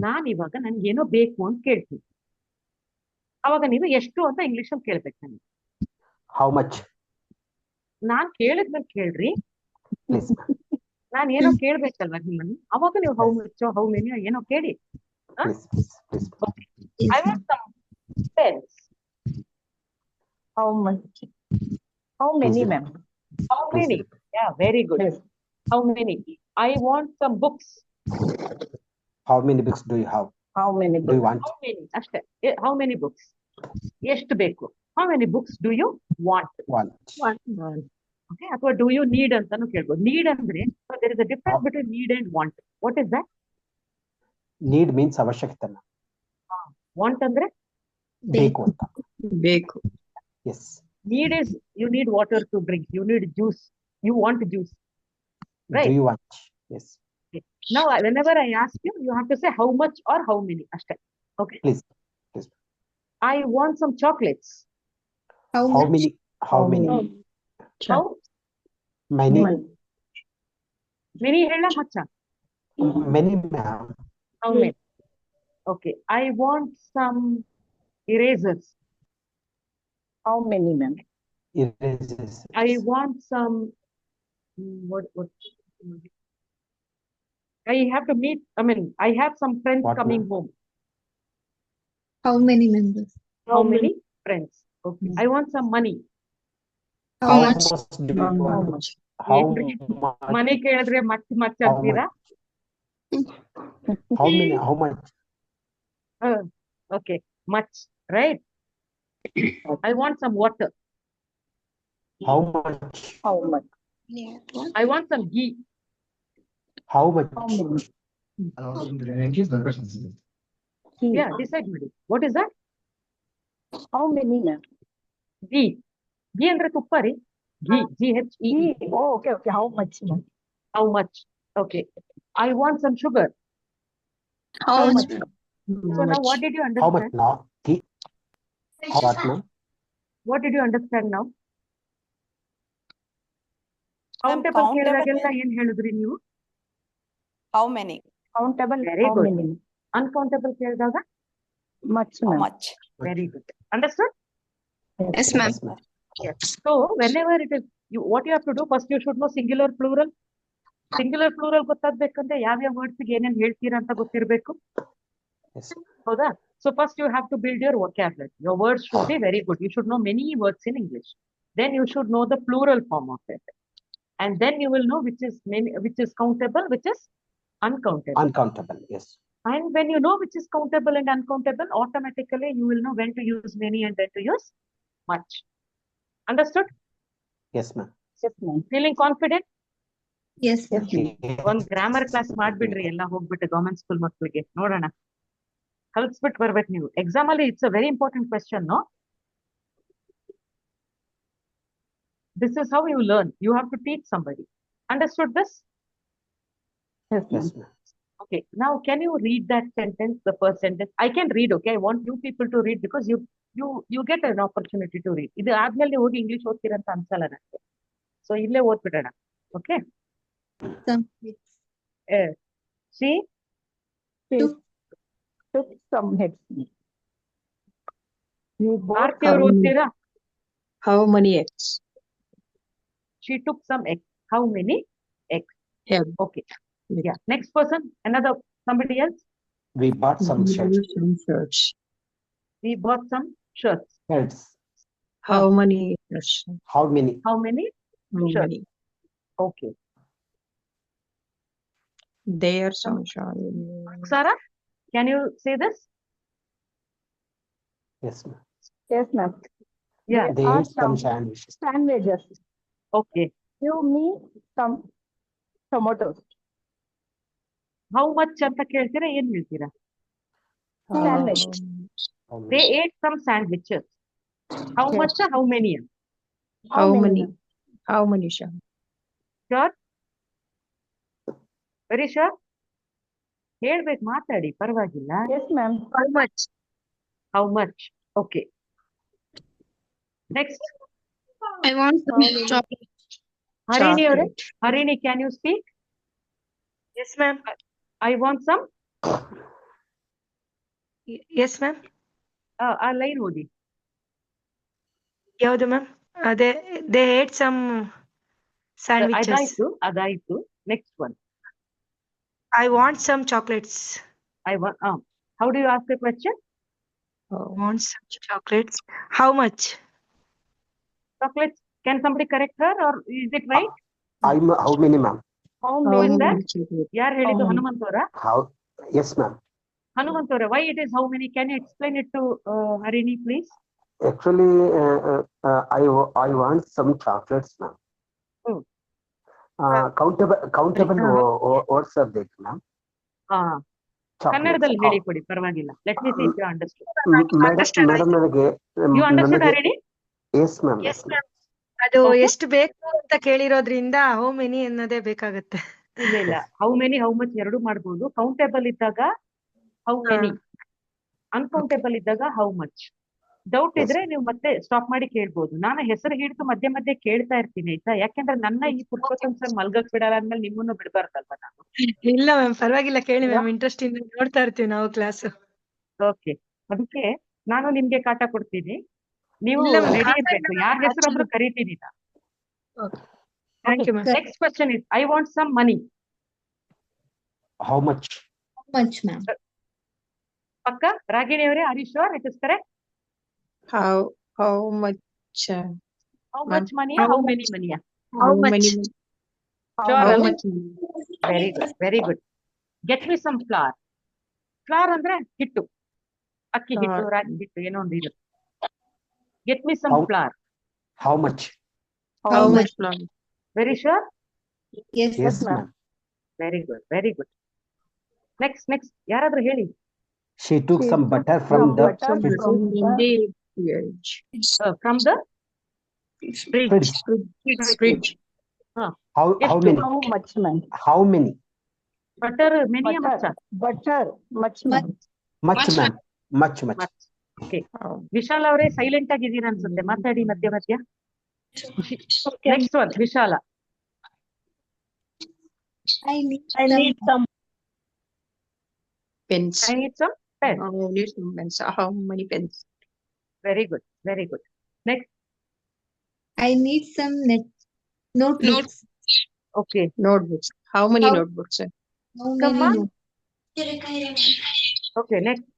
ನಾನು ಇವಾಗ ನನ್ಗೆ ಏನೋ ಬೇಕು ಅಂತ ಕೇಳ್ತೀನಿ. ಅವಾಗ ನೀವು ಎಷ್ಟು ಅಂತ ಇಂಗ್ಲಿಷ್ ಅಲ್ಲಿ ಕೇಳ್ಬೇಕು ನನಗೆ. How much? ನಾನ್ ಕೇಳಿದ್ಮೇಲೆ ಕೇಳ್ರಿ. Please, ma'am. ನಾನು ಏನೋ ಕೇಳ್ಬೇಕಲ್ವಾ ನಿಮ್ಮನ್ನು, ಅವಾಗ ನೀವು ಹೌ ಮಚ್ ಹೌ ಮೆನಿ ಏನೋ ಕೇಳಿ. Please, please, please. I want some pens. How much? How many, Please. ma'am? How many? Yeah, very good. Yes. How many? I want some books. How many books do you have? How many? Do you want? How many? ಅಷ್ಟೇ. How many books? ಎಷ್ಟು ಬೇಕು? How many books do you want? Want. Okay, ಅಥವಾ do you need ಅಂತಾನು ಕೇಳ್ಬೋದು. Need ಅಂದ್ರೆ there is a difference between need and want. What is that? Need means ಅವಶ್ಯಕತೆ. Want ಅಂದ್ರೆ ಬೇಕು ಅಂತ. ಬೇಕು. Yes. need is you need water to drink. You need juice. You want juice. Right. Do you want? Yes. Now, whenever I ask you, you have to say how much or how many. ಅಷ್ಟೇ. Okay. Please. I want some chocolates. How many? How many? How Many. many ಹೇಳ ಮಚ್ಚ? Many, ma'am. How many? Okay. I want some erasers. How many, ma'am? Erasers. I want some what I have to meet, I have some friends What, coming ma'am? home. How many members? How many friends? Okay. I want some money. How much? do you How want? much? How ಏನ್ರಿ? much? ಮನೆ ಕೇಳಿದ್ರೆ much How ಅಂತೀರಾ? How many? How much? Okay, much, right? I want some water. How much? How much? Yeah. What? I want some ghee. How much? How many? Ghee. Yeah, decide ಮಾಡಿ. What is that? How many, ma'am? Ghee. Ghee ಅಂದ್ರೆ ತುಪ್ಪ ರೀ. Ghee. G-H-E-E. Ghee. Oh, okay, okay. How much, ma'am? How much? Okay. I want some sugar. How How much? much? So now what did you How much understand? now? What, ma'am? What did you understand now? Ma'am, Countable countable ಕೇಳಿದಾಗೆಲ್ಲ ಏನ್ ಹೇಳಿದ್ರಿ ನೀವು? how many? Countable. Very How good. many? Uncountable ಕೇಳಿದಾಗ? Much, How ma'am. much? Very good. Understood? Yes, ma'am. Yes, ma'am. Yes. So whenever it is, what you have to do, first you should know singular, plural. Singular, plural ಗೊತ್ತಾಗ್ಬೇಕಂದ್ರೆ ಯಾವ್ಯಾವ words ಏನೇನ್ ಹೇಳ್ತೀರಾ ಅಂತ ಗೊತ್ತಿರ್ಬೇಕು. Yes. ಹೌದಾ? So first you have to build your vocabulary. Your words should be very good. You should know many words in English. Then you should know the plural form of it. And then you will know which is countable, which is uncountable. Uncountable. Yes. And when you know which is countable and uncountable, automatically you will know when to use many and when to use much. Understood? Yes, ma'am. Yes, ma'am. Feeling confident? Yes, Yes, ma'am. ma'am. ಒಂದ್ grammar class ಮಾಡ್ಬಿಡ್ರಿ ಎಲ್ಲ ಹೋಗ್ಬಿಟ್ಟು government school ಮಕ್ಕಳಿಗೆ ನೋಡೋಣ. ಕಲ್ಸ್ಬಿಟ್ಟು ಬರ್ಬೇಕು ನೀವು. Exam ಅಲ್ಲಿ it's a very important question. This is how you learn. You have to teach somebody. Understood this? Yes, ma'am. Yes, ma'am. Okay. Now, can you read that sentence, the first sentence? I can read, okay? I want you people to read because you get an opportunity to read. ಇದು ಆದ್ಮೇಲೆ ಹೋಗಿ English ಓದ್ತೀರಂತ ಅನ್ಸಲ್ಲ ನನಗೆ. So ಇಲ್ಲೇ ಓದ್ಬಿಡೋಣ. Okay? Some. See? She took some heads. You bought ಆರ್ತಿ ಅವ್ರು ಓದ್ತೀರಾ? How many eggs? She took some eggs. How many eggs? Yeah. Okay. Yeah. Next person, somebody else. We bought some shirts. Some shirts. We bought some shirts. Shirts. How many shirts? How many? How many? How Shirts. many? Okay. There some shirts. Sarah, can you say this? Yes, ma'am. Yes, ma'am. Yeah. They are ate some some sandwiches. sandwiches. Okay. Give me some tomatoes. How much ಅಂತ ಕೇಳ್ತೀರಾ ಏನ್ ಹೇಳ್ತೀರಾ? Sandwich. How They many? ate some sandwiches. How Yes. much? How many? How many? ma'am? How many shirts? Sure? Very sure? ಹೇಳ್ಬೇಕು ಮಾತಾಡಿ ಪರವಾಗಿಲ್ಲ. Yes, ma'am. How much? How much? Okay. Next. I want some chocolate. Harini ಅವರೇ, Chocolate. Harini, can you speak? Yes, ma'am. I want some. Yes, ma'am. ಆ line ಓದಿ. ಯಾವುದು ma'am? they ate some sandwiches. ಅದಾಯ್ತು. Next one. I want some chocolates. How do you ask the question? Want some chocolates. How much? Chocolates. Can somebody correct her or is it right? How many, ma'am? How How many? that? many chocolates? ಯಾರು ಹೇಳಿದ್ದು? How many? Hanumantha ಅವರ? How? Yes, ma'am. Hanumantha ಅವರ, why it is how many? Can you explain it to Harini, please? Actually, I want some chocolates, ma'am. Hmm. Countable words are there, ma'am. ಕನ್ನಡದಲ್ಲಿ ಹೇಳಿ ಕೊಡಿ ಪರವಾಗಿಲ್ಲ. Let me see if you understood. Madam ನನಗೆ You understood, Harini? Yes, ma'am. Yes, ma'am. ಅದು Okay. ಎಷ್ಟು ಬೇಕು ಅಂತ ಕೇಳಿರೋದ್ರಿಂದ how many ಅನ್ನೋದೇ ಬೇಕಾಗುತ್ತೆ. ಇಲ್ಲ. How many, how much ಎರಡು ಮಾಡ್ಬೋದು. ಕೌಂಟೇಬಲ್ ಇದ್ದಾಗ how many, ಅನ್ಕೌಂಟೇಬಲ್ ಇದ್ದಾಗ how much. Doubt Yes. ಇದ್ರೆ ನೀವು ಮತ್ತೆ ಸ್ಟಾಪ್ ಮಾಡಿ ಕೇಳ್ಬೋದು. ನಾನು ಹೆಸರು ಹಿಡಿದು ಮಧ್ಯೆ ಕೇಳ್ತಾ ಇರ್ತೀನಿ ಆಯ್ತಾ, ಯಾಕೆಂದ್ರೆ ನನ್ನ ಈ ಪುರುಷೋತ್ತಮ್ ಸರ್ ಮಲ್ಗಕ್ ಬಿಡಲ್ಲ ಅಂದ್ಮೇಲೆ ನಿಮ್ಮನ್ನು ಬಿಡಬಾರ್ದಲ್ವಾ ನಾನು. ಇಲ್ಲ ಮ್ಯಾಮ್, ಪರವಾಗಿಲ್ಲ ಕೇಳಿ ಮ್ಯಾಮ್, ಇಂಟ್ರೆಸ್ಟ್ ಇಂದ ನೋಡ್ತಾ ಇರ್ತೀವಿ ನಾವು ಕ್ಲಾಸ್. ಓಕೆ, ಅದಕ್ಕೆ ನಾನು ನಿಮ್ಗೆ ಕಾಟ ಕೊಡ್ತೀನಿ, ನೀವು ಇಲ್ಲ ma'am, ರೆಡಿ ಕಾಟ ಇರ್ಬೇಕು. ಇಲ್ಲ ಯಾರ ma'am, ಹೆಸರಾದ್ರೂ ಕರಿತೀನಿ ನಾನು. Thank you, ma'am. Next question is I want some money. How much? Much, ma'am. ಪಕ್ಕ ರಾಗಿಣಿ ಅವರೇ, are you sure it is correct? How much? How Ma'am, much money, how how many ಮನಿಯಾ? How much? many? Sure How ಅಲ್ಲ? much? Very good, very good. Get me some flower. Flower ಅಂದ್ರೆ ಹಿಟ್ಟು, ಅಕ್ಕಿ ಹಿಟ್ಟು, Flour. ರಾಗಿ ಹಿಟ್ಟು, ಏನೋ ಒಂದು ಇದು. Get me some How- flour. How much? How much? much flour? Very sure? Yes, Yes, ma'am. ma'am. Very good, very good. Next ಯಾರಾದ್ರೂ ಹೇಳಿ. She took She some took butter some from the butter fridge. from the fridge. From the fridge. Fridge. How ಎಷ್ಟು? many? How much, ma'am? How many? Butter ಮೆನಿಯ ಮಚ್ಚ? Butter, much, ma'am. Much, Much, ma'am. Much. Okay. How? Vishal ಅವರೇ silent ಆಗಿದ್ದೀರಾ ಅನ್ಸುತ್ತೆ, ಮಾತಾಡಿ ಮಧ್ಯ. Okay. Next one ವಿಶಾಲ. I need some Pens. I need some pen. Need some pens. How many pens? Very good, very good. Next. I need some notebooks. Okay. Notebooks. How many How- notebooks, sir? How Come many on. Okay. Next.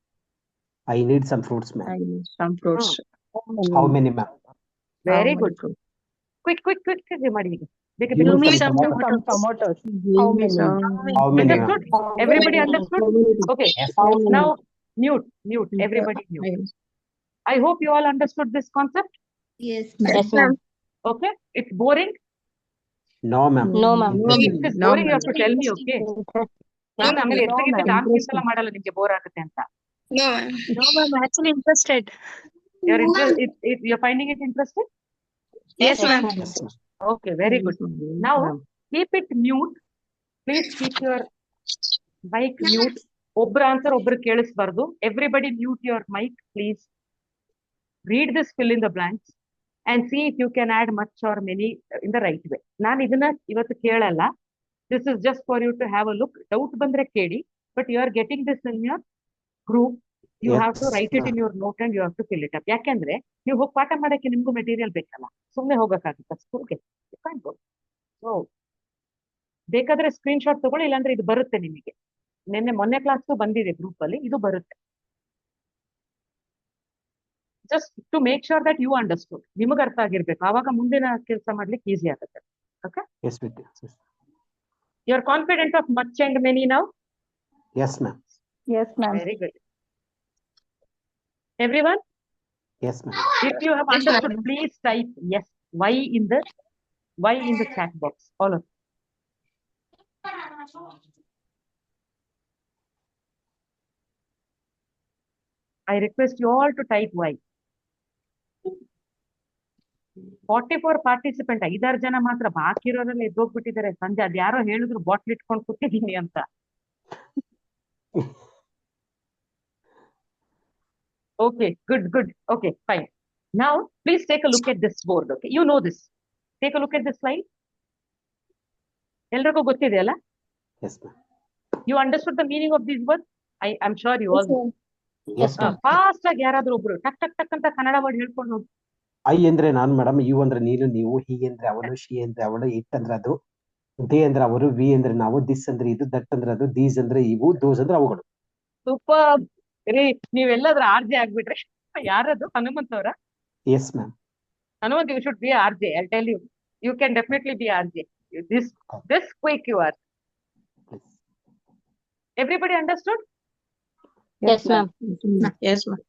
I need some fruits, ma'am. I need some fruits. How many, ma'am? Very How good. many fruits? Quick ಮಾಡಿ ಈಗ. ಬೇಗ Give ಬೇಗ. me me some some tomatoes. Some tomatoes. Give How me many? some. How many, ma'am? Understood? Everybody understood? Okay. Yes. Now mute. Everybody mute. Yes. I hope you all understood this concept. Yes, ma'am. Yes, ma'am. Okay. It's boring. No, ma'am. No, ma'am. Interesting. If it's No, boring, you have ma'am. to tell me. Okay. ನಾನು ಆಮೇಲೆ No, ಎಷ್ಟಕ್ಕೆ ma'am. ನಾನು ಕಿಂತಲ್ಲ ಮಾಡಲ್ಲ ನಿಮ್ಗೆ bore ಆಗುತ್ತೆ ಅಂತ. No, ma'am. No, ma'am. Actually interested. You're finding it interesting? Yes, ma'am. Yes, ma'am. Okay. Very good. Now keep it mute. Please keep your mic mute. ಒಬ್ರ answer ಒಬ್ರು ಕೇಳಿಸ್ಬಾರ್ದು. Everybody mute your mic, please. Read this, fill in the blanks and see if you can add much or many in the right way. ನಾನು ಇದನ್ನ ಇವತ್ತು ಕೇಳಲ್ಲ. This is just for you to have a look. Doubt ಬಂದ್ರೆ ಕೇಳಿ. But you are getting this in your group. You have to Yes, write it in your note and you have to fill it up. ಯಾಕೆಂದ್ರೆ ನೀವು ಹೋಗಿ ಪಾಠ ಮಾಡಕ್ಕೆ ನಿಮ್ಗೂ material ಬೇಕಲ್ಲ. ಸುಮ್ಮನೆ ಹೋಗಕ್ಕಾಗುತ್ತಾ ಸ್ಕೂಲ್ಗೆ? ಸೊ ಬೇಕಾದ್ರೆ ಸ್ಕ್ರೀನ್ ಶಾಟ್ ತಗೊಳ್ಳಿ, ಇಲ್ಲಾಂದ್ರೆ ಇದು ಬರುತ್ತೆ ನಿಮಗೆ. ಮೊನ್ನೆ ಕ್ಲಾಸ್ಗೂ ಬಂದಿದೆ ಗ್ರೂಪ್ ಅಲ್ಲಿ, ಇದು ಬರುತ್ತೆ. Just to make sure that you understood. ನಿಮಗೆ ಅರ್ಥ ಆಗಿರ್ಬೇಕು, ಆವಾಗ ಮುಂದಿನ ಕೆಲಸ ಮಾಡ್ಲಿಕ್ಕೆ ಈಸಿ ಆಗುತ್ತೆ. Okay. Yes, we do. You are confident of much and many now? Yes, ma'am. Yes, ma'am. Very good. Everyone, Yes, ma'am. if you have understood, please type yes. Why in the chat box? All of you. I request you all to type Y. 44 participant, 5 ಜನ ಮಾತ್ರ. ಬಾಕಿ ಇರೋರೆಲ್ಲ ಎದ್ದೋಗ್ಬಿಟ್ಟಿದ್ದಾರೆ. ಸಂಜೆ ಅದ್ಯಾರೋ ಹೇಳಿದ್ರು bottle ಇಟ್ಕೊಂಡು ಕೂತಿದ್ದೀನಿ ಅಂತ. Okay, good. Okay, fine. Now, please take a look at this board. Okay, you know this. Take a look at this slide. ಎಲ್ರಿಗೂ ಗೊತ್ತಿದೆಯಲ್ಲ? Yes, ma'am. You understood the meaning of these words? I'm sure you all know. Yes, ma'am. Fast ಆಗಿ ಯಾರಾದ್ರೂ ಒಬ್ರು ಟಕ್ ಅಂತ Kannada word ಹೇಳ್ಕೊಂಡು ಹೋಗಿ. I ಅಂದ್ರೆ ನಾನು ಮೇಡಮ್, ಯು ಅಂದ್ರೆ ನೀನು, ನೀವು, ಹೀಗೆ ಅಂದ್ರೆ ಅವನು, ಶಿ ಅಂದ್ರೆ ಅವಳು, ಇಟ್ ಅಂದ್ರೆ ಅದು, ದೇ ಅಂದ್ರೆ ಅವರು, ವಿ ಅಂದ್ರೆ ನಾವು, ದಿಸ್ ಅಂದ್ರೆ ಇದು, ದಟ್ ಅಂದ್ರೆ ಅದು, ದೀಸ್ ಅಂದ್ರೆ ಇವು, ದೋಸ್ ಅಂದ್ರೆ ಅವುಗಳು. ಸೂಪರ್ ರೀ. ನೀವೆಲ್ಲಾದ್ರೂ ಆರ್ಜೆ ಆಗ್ಬಿಟ್ರೆ. ಯಾರದು? ಹನುಮಂತ್ ಅವರ? Yes, ma'am. Hanumanth, you should be RJ. I'll tell you. You can definitely be RJ. This quick you are. Please. Everybody understood? Yes, ma'am. Yes, ma'am.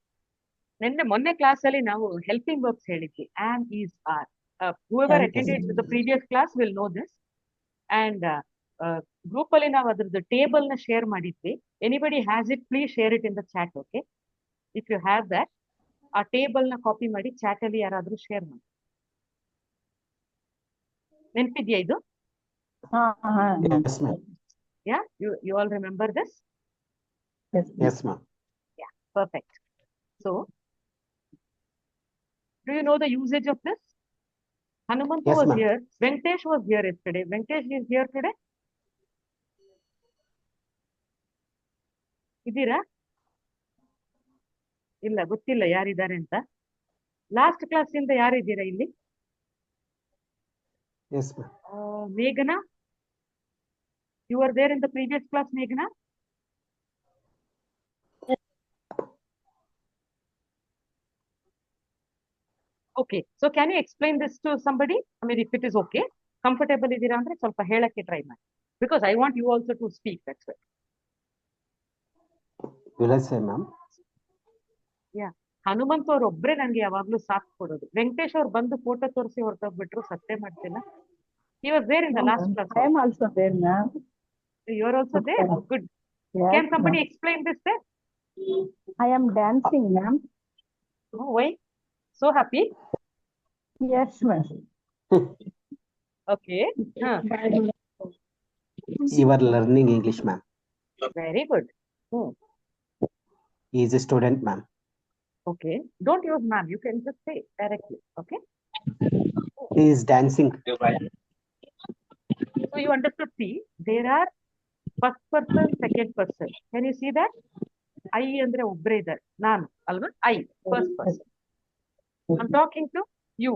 ಮೊನ್ನೆ ಕ್ಲಾಸ್ ಅಲ್ಲಿ ನಾವು ಹೆಲ್ಪಿಂಗ್ ವರ್ಬ್ಸ್ ಹೇಳಿದ್ವಿ. Am, is, are. Whoever Am, attended is. the previous class will know this. And ಗ್ರೂಪ್ ಅಲ್ಲಿ ನಾವು ಅದ್ರದ್ದು table ನ share ಮಾಡಿದ್ವಿ. Anybody has it, please share it in the chat. Okay, if you have that, ಆ table ನ copy ಮಾಡಿ chat ಅಲ್ಲಿ ಯಾರಾದ್ರೂ ಶೇರ್ ಮಾಡಿ. ನೆನ್ಪಿದ್ಯಾ ಇದು? Yes, ma'am. Yeah, you all remember this? Yes, ma'am. Yeah, perfect. So, do you know the usage of this? Hanumantu Yes, was ma'am. here. Venkatesh was here yesterday. Venkatesh is here today. ಇದ್ದೀರಾ? ಇಲ್ಲ, ಗೊತ್ತಿಲ್ಲ ಯಾರಿದ್ದಾರೆ ಅಂತ. Last class ಇಂದ ಯಾರಿದ್ದೀರಾ ಇಲ್ಲಿ? Yes, ma'am. ಮೇಘನಾ You were there in the previous class, Meghna? Okay, so can you explain this to somebody? I mean, if it is okay, comfortable ಇದೀರಾ ಅಂದ್ರೆ ಸ್ವಲ್ಪ ಹೇಳಕ್ಕೆ try ಮಾಡಿ. Because I want you also to speak, that's why. Will I say, ma'am? Yeah. Hanumanth ಅವ್ರು ಒಬ್ರೇ ನನ್ಗೆ ಯಾವಾಗ್ಲೂ ಸಾಥ್ ಕೊಡೋದು. ವೆಂಕಟೇಶ್ ಅವ್ರು ಬಂದು ಫೋಟೋ ತೋರಿಸಿ ಹೊರಟೋಗ್ಬಿಟ್ರು, ಸತ್ಯ ಮಾಡ್ತಿಲ್ಲ. He was there in the last class. I am also there, ma'am. You are also there? Good. Yes, Can somebody ma'am. explain this there? I am dancing, ma'am. Oh, why? So happy? Yes, ma'am. Okay. Huh. You are learning English, ma'am. Very good. He is a student, ma'am. Okay. Don't use ma'am. You can just say directly. Okay. He is dancing. So you understood. See, there are first person, second person. Can you see that? I andre obbre idare. Nanu alva. I first person. I'm talking to you.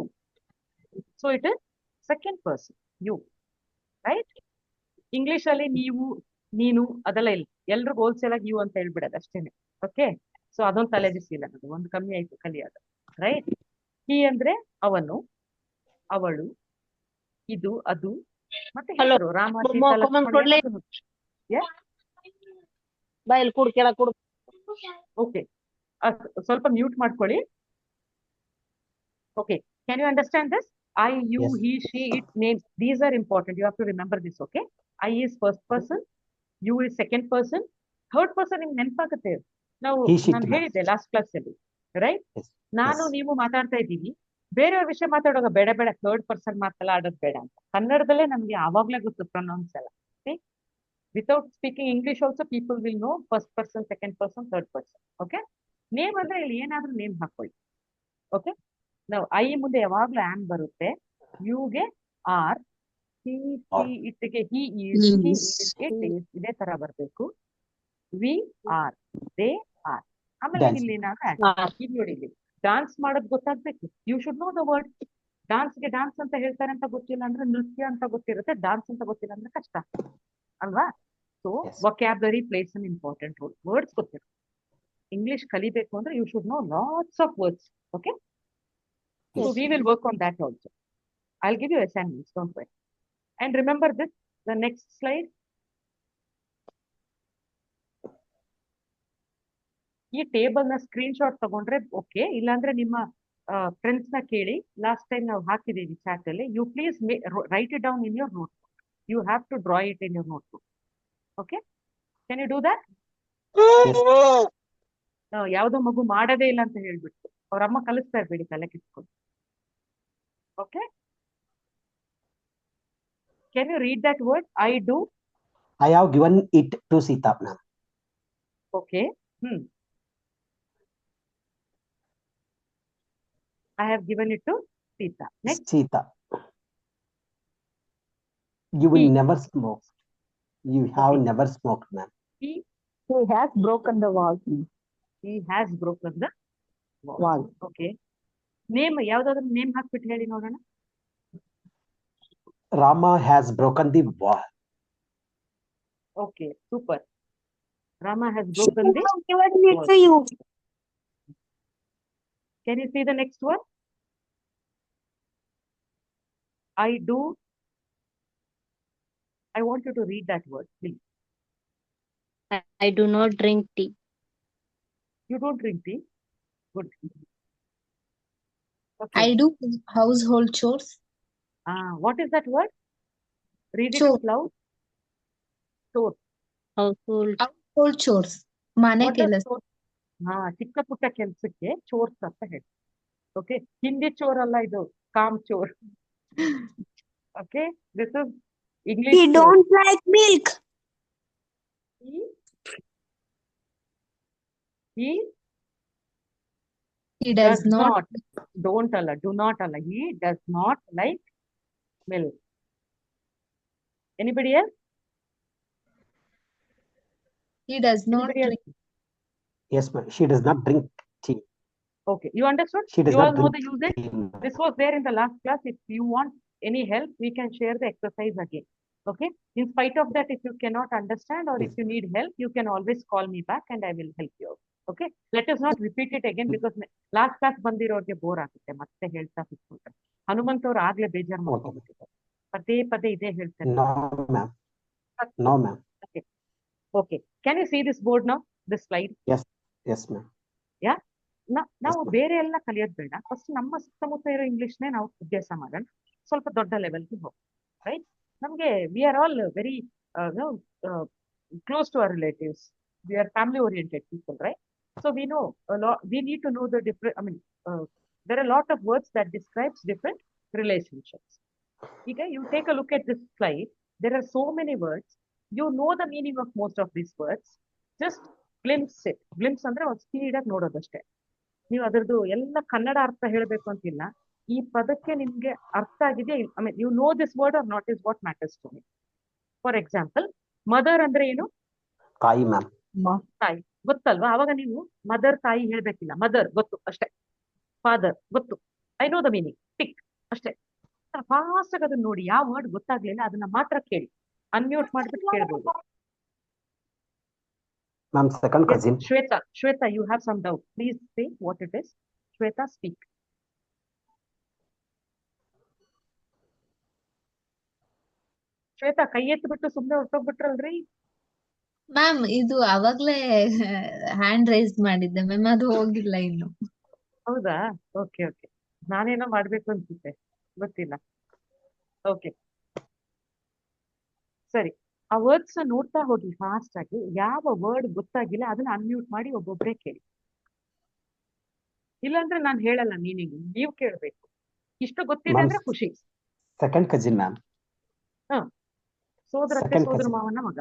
So it is second person. You. Right? English ಅಲ್ಲಿ ನೀವು ನೀನು ಅದೆಲ್ಲ ಇಲ್ಲ. ಎಲ್ರಿಗೂ wholesale ಆಗಿ you ಅಂತ ಹೇಳ್ಬಿಡೋದು ಅಷ್ಟೇನೆ. Okay. So ಅದೊಂದು ತಲೆಬಿಸಿಲ್ಲ ಅದು. ಒಂದು ಕಮ್ಮಿ ಆಯ್ತು ಕಲಿಯೋದು. ರೈಟ್? he ಅಂದ್ರೆ ಅವನು, ಅವಳು, ಇದು, ಅದು, ಮತ್ತೆ ಹೆಸರು. ರಾಮ, ಸೀತಾ, ಲಕ್ಷ್ಮಣ. ಬಾಯಲ್ಲಿ ಕುಡು ಕೆಳಗೆ ಕುಡು. ಓಕೆ. ಸ್ವಲ್ಪ ಮ್ಯೂಟ್ ಮಾಡ್ಕೊಳ್ಳಿ. Okay. Can you understand this? I, you, Yes. he, she, it, names. These are important. You have to remember this, okay? I is first person. You is second person. Third person ನಿಮ್ಗೆ ನೆನಪಾಗುತ್ತೆ. ನಾವು He, she, ನಾನು ma'am. ಹೇಳಿದ್ದೆ last class ಅಲ್ಲಿ, right? Yes. ನಾನು Yes. ನೀವು ಮಾತಾಡ್ತಾ ಇದ್ದೀವಿ, ಬೇರೆಯವ್ರ ವಿಷಯ ಮಾತಾಡುವಾಗ ಬೇಡ ಥರ್ಡ್ ಪರ್ಸನ್ ಮಾತೆಲ್ಲ ಆಡೋದು ಬೇಡ ಅಂತ. ಕನ್ನಡದಲ್ಲೇ ನಮ್ಗೆ ಆವಾಗ್ಲೇ ಗೊತ್ತು ಪ್ರೊನೌನ್ಸ್ ಎಲ್ಲ. Without speaking English also people will know first person, second person, third person. Okay. Name ಅಂದ್ರೆ ಇಲ್ಲಿ ಏನಾದ್ರೂ ನೇಮ್ ಹಾಕೊಳ್ಳಿ. ಓಕೆ. ನಾವು ಐ ಮುಂದೆ ಯಾವಾಗ್ಲೂ ಆಮ್ ಬರುತ್ತೆ. ಯುಗೆ ಆರ್, he, she, ಇಟ್ಗೆ he is, she is, it is, ಇದೇ ತರ ಬರ್ಬೇಕು. we are, they are. ಆಮೇಲೆ Dance. ಇಲ್ಲಿ ಏನಾದ್ರು ನೋಡಿ, ಇಲ್ಲಿ ಡಾನ್ಸ್ ಮಾಡೋದು ಗೊತ್ತಾಗ್ಬೇಕು. You should know the word. ಡಾನ್ಸ್ಗೆ ಡಾನ್ಸ್ ಅಂತ ಹೇಳ್ತಾರೆ ಅಂತ ಗೊತ್ತಿಲ್ಲ ಅಂದ್ರೆ ನೃತ್ಯ ಅಂತ ಗೊತ್ತಿರುತ್ತೆ, ಡಾನ್ಸ್ ಅಂತ ಗೊತ್ತಿಲ್ಲ ಅಂದ್ರೆ ಕಷ್ಟ ಅಲ್ವಾ? So Yes. Vocabulary plays an important role. Words ಗೊತ್ತಿರುತ್ತೆ. ಇಂಗ್ಲಿಷ್ ಕಲಿಬೇಕು ಅಂದ್ರೆ you should know lots of words. Okay. So we will work on that also. I'll give you assignments, don't worry. And remember this, the next slide. ಈ table ನ screen shot ತಗೊಂಡ್ರೆ okay, ಇಲ್ಲಾಂದ್ರೆ ನಿಮ್ಮ friends ನ ಕೇಳಿ. Last time ನಾವು ಹಾಕಿದೀವಿ chat ಅಲ್ಲಿ. You please write it down in your notebook. You have to draw it in your notebook. Okay. Can you do that? ಯಾವ್ದೋ ಮಗು ಮಾಡದೇ ಇಲ್ಲ ಅಂತ ಹೇಳ್ಬಿಟ್ಟು ಅವ್ರ ಅಮ್ಮ ಕಲಿಸ್ತಾ ಇರ್ಬೇಡಿ ತಲೆ ಕಿತ್ಕೊಂಡು. Okay. Can you read that word? I do. I have given it to Sita, ma'am. Okay. I have given it to Sita. Next. Sita. You will He. never smoke. You have Okay. never smoked, ma'am. He, He has broken the wall. he has broken the wall. Wall. Okay. Name, ಯಾವ್ದಾದ್ರು name ಹಾಕ್ಬಿಟ್ಟು ಹೇಳಿ ನೋಡೋಣ. Rama has broken the wall. Okay, super. Rama has broken the Given it wall. to you. Can you see the next one? I do. I want you to read that word, please. I do not drink tea. You don't drink tea? Good. Okay. I do household chores. What is that word? Read it Chore. out loud. Chore. Household. Household chores. ಮನೆ What does ಕೆಲಸ. chore? ಚಿಕ್ಕ ಪುಟ್ಟ ಕೆಲಸಕ್ಕೆ ಚೋರ್ಸ್ ಅಂತ ಹೇಳಿ. Okay. Hindi ಚೋರ್ ಅಲ್ಲ ಇದು, ಕಾಮ್ ಚೋರ್. Okay. This is English. He don't like milk. He He does not. Don't ಅಲ್ಲ, do not ಅಲ್ಲ. He does not like milk. Anybody else? He does not Anybody else? drink. Yes, ma'am. She does not drink tea. Okay. You understood? She does You all not know the drink usage? tea, ma'am. This was there in the last class. If you want any help, we can share the exercise again. Okay. In spite of that, if you cannot understand or if you need help, you can always call me back and I will help you out. Okay. Let us not repeat it again because last class ಬಂದಿರೋರ್ಗೆ bore ಆಗುತ್ತೆ ಮತ್ತೆ ಹೇಳ್ತಾ ಕೂತ್ಕೊಂಡ್ರೆ. ಹನುಮಂತ್ ಅವ್ರು ಆಗ್ಲೇ ಬೇಜಾರ್ ಮಾಡ್ಕೊಂಡ್ಬಿಟ್ಟಿದ್ದಾರೆ. ಪದೇ ಪದೇ ಇದೇ ಹೇಳ್ತಾರೆ. No, ma'am. No, ma'am. Okay. Okay. Can you see this board now? This slide? Yes, ma'am. Yeah. ನಾವು ma'am. ಬೇರೆ ಎಲ್ಲ ಕಲಿಯೋದ್ ಬೇಡ. ಫಸ್ಟ್ ನಮ್ಮ ಸುತ್ತಮುತ್ತ ಇರೋ ಇಂಗ್ಲಿಷ್ನೇ ನಾವು ಅಭ್ಯಾಸ ಮಾಡೋಣ. ಸ್ವಲ್ಪ ದೊಡ್ಡ ಲೆವೆಲ್ಗೆ ಹೋಗಿ. ರೈಟ್? ನಮ್ಗೆ we are all very close to our relatives. We are family oriented people, right? So we know we need to know the different, there are a lot of words that describes different relationships. Okay, you take a look at this slide. There are so many words. You know the meaning of most of these words. Just glimpse it. Glimpse ಅಂದ್ರೆ ಒಂದು speed ಆಗಿ ನೋಡೋದಷ್ಟೇ. ನೀವು ಅದರದ್ದು ಎಲ್ಲ ಕನ್ನಡ ಅರ್ಥ ಹೇಳಬೇಕು ಅಂತಿಲ್ಲ. ಈ ಪದಕ್ಕೆ ನಿಮ್ಗೆ ಅರ್ಥ ಆಗಿದೆ, you know this word or not is what matters to me. For example, mother ಅಂದ್ರೆ ಏನು? ತಾಯಿ ಮ್ಯಾಮ್. ತಾಯಿ ಗೊತ್ತಲ್ವಾ? ಅವಾಗ ನೀವು ಮದರ್ ತಾಯಿ ಹೇಳ್ಬೇಕಿಲ್ಲ, ಮದರ್ ಗೊತ್ತು ಅಷ್ಟೇ. ಫಾದರ್ ಗೊತ್ತು, I know the meaning, tick ಅಷ್ಟೇ. ಫಾಸ್ಟ್ ಆಗಿ ಅದನ್ನ ನೋಡಿ, ಯಾವ ವರ್ಡ್ ಗೊತ್ತಾಗ್ಲಿಲ್ಲ ಅದನ್ನ ಮಾತ್ರ ಕೇಳಿ, ಅನ್ಮ್ಯೂಟ್ ಮಾಡ್ಬಿಟ್ಟು ಕೇಳ್ಬೋದು. Ma'am, second cousin. Shweta, you have some doubt. Please say what it is. Shweta, speak. Shweta, ಕೈ ಎತ್ಬಿಟ್ಟು ಸುಮ್ನೆ ಹೊರಟೋಗ್ಬಿಟ್ರಲ್ರಿ. ಮ್ಯಾಮ್ ಇದು ಅವಾಗ್ಲೇ ಹ್ಯಾಂಡ್ ರೈಸ್ ಮಾಡಿದ್ದೆ ಮ್ಯಾಮ್, ಅದು ಹೋಗಿಲ್ಲ ಇನ್ನು. ಹೌದಾ? ಓಕೆ ಓಕೆ, ನಾನೇನೋ ಮಾಡ್ಬೇಕು ಅನ್ಸುತ್ತೆ, ಗೊತ್ತಿಲ್ಲ. ಓಕೆ ಸರಿ, ಆ ವರ್ಡ್ಸ್ ನೋಡ್ತಾ ಹೋಗಿ ಫಾಸ್ಟ್ ಆಗಿ. ಯಾವ ವರ್ಡ್ ಗೊತ್ತಾಗಿಲ್ಲ ಅದನ್ನ ಅನ್ಮ್ಯೂಟ್ ಮಾಡಿ ಒಬ್ಬೊಬ್ರೆ ಕೇಳಿ. ಇಲ್ಲಾಂದ್ರೆ ನಾನು ಹೇಳಲ್ಲ ಮೀನಿಂಗ್, ನೀವು ಕೇಳ್ಬೇಕು. ಇಷ್ಟು ಗೊತ್ತಿದೆ ಅಂದ್ರೆ ಖುಷಿ. Second cousin, ma'am. ಸೋದರತ್ತೆ, Second ಸೋದರ cousin. ಮಾವನ ಮಗ.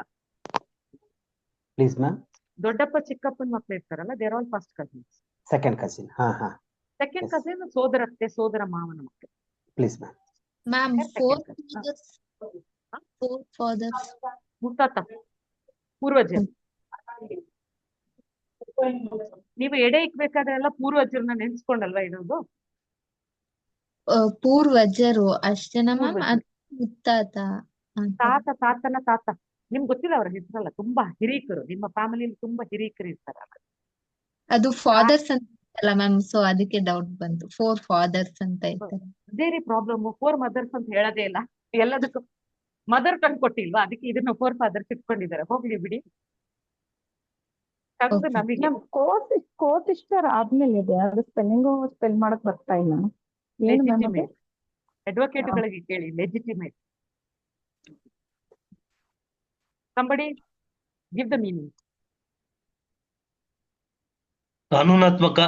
Please, ma'am. ದೊಡ್ಡಪ್ಪ ಚಿಕ್ಕಪ್ಪನ ಮಕ್ಳು ಇರ್ತಾರಲ್ಲ, there all first cousins. Second cousin. Second Yes. Cousin ಸೋದರತ್ತೆ, ಸೋದರ ಮಾವನ ಮಕ್ಕಳು. Please, ma'am. Ma'am Second forefathers ಮುತ್ತಾತ, ಪೂರ್ವಜರು. ನೀವು ಎಡೆ ಇಕ್ಬೇಕಾದ್ರೆಲ್ಲ ಪೂರ್ವಜರನ್ನ ನೆನ್ಸ್ಕೊಂಡಲ್ವಾ ಇರೋದು? ಪೂರ್ವಜರು ಅಷ್ಟೇನಾ ಮ್ಯಾಮ್? ಪೂರ್ವಜರು. ಮುತ್ತಾತ ಅಂತ. ತಾತನ ತಾತ. ನಿಮ್ಗೆ ಗೊತ್ತಿಲ್ಲ ಅವ್ರ ಹೆಸರಲ್ಲ, ತುಂಬಾ ಹಿರೀಕರು, ನಿಮ್ಮ ಫ್ಯಾಮಿಲಿಯಲ್ಲಿ ತುಂಬಾ ಹಿರೀಕರು ಇರ್ತಾರಲ್ಲ. ಅದು ಫಾದರ್ಸ್ ಅಂತ ಅಲ್ಲ ಮ್ಯಾಮ್, ಸೊ ಅದಕ್ಕೆ ಡೌಟ್ ಬಂತು. ಫೋರ್ ಫಾದರ್ಸ್ ಅಂತ ಇರ್ತಾರೆ. ಅದೇ ಪ್ರಾಬ್ಲಮ್, ಫೋರ್ ಮದರ್ಸ್ ಅಂತ ಹೇಳೋದೇ ಇಲ್ಲ. ಎಲ್ಲದಕ್ಕೂ ಮದರ್ ಟಂಗ್ ಕೊಟ್ಟಿಲ್ವಾ, ಅದಕ್ಕೆ ಇದನ್ನ ಫೋರ್ ಫಾದರ್ಸ್ ಇಟ್ಕೊಂಡಿದ್ದಾರೆ. ಹೋಗ್ಲಿ ಬಿಡಿ. ತಂದು Okay. ನಮಗೆ ನಮ್ ಕೋ ಸಿಸ್ಟರ್ ಆದ್ಮೇಲೆ ಇದೆ, ಅದು ಸ್ಪೆಲ್ ಮಾಡಕ್ ಬರ್ತಾ ಇಲ್ಲ. ಏನು ಮ್ಯಾಮ್ ಅದು? ಲೆಜಿಟಿಮೇಟ್. ಅಡ್ವೊಕೇಟ್ಗಳಿಗೆ ಕೇಳಿ, legitimate. Somebody give the meaning. ಕಾನೂನಾತ್ಮಕ,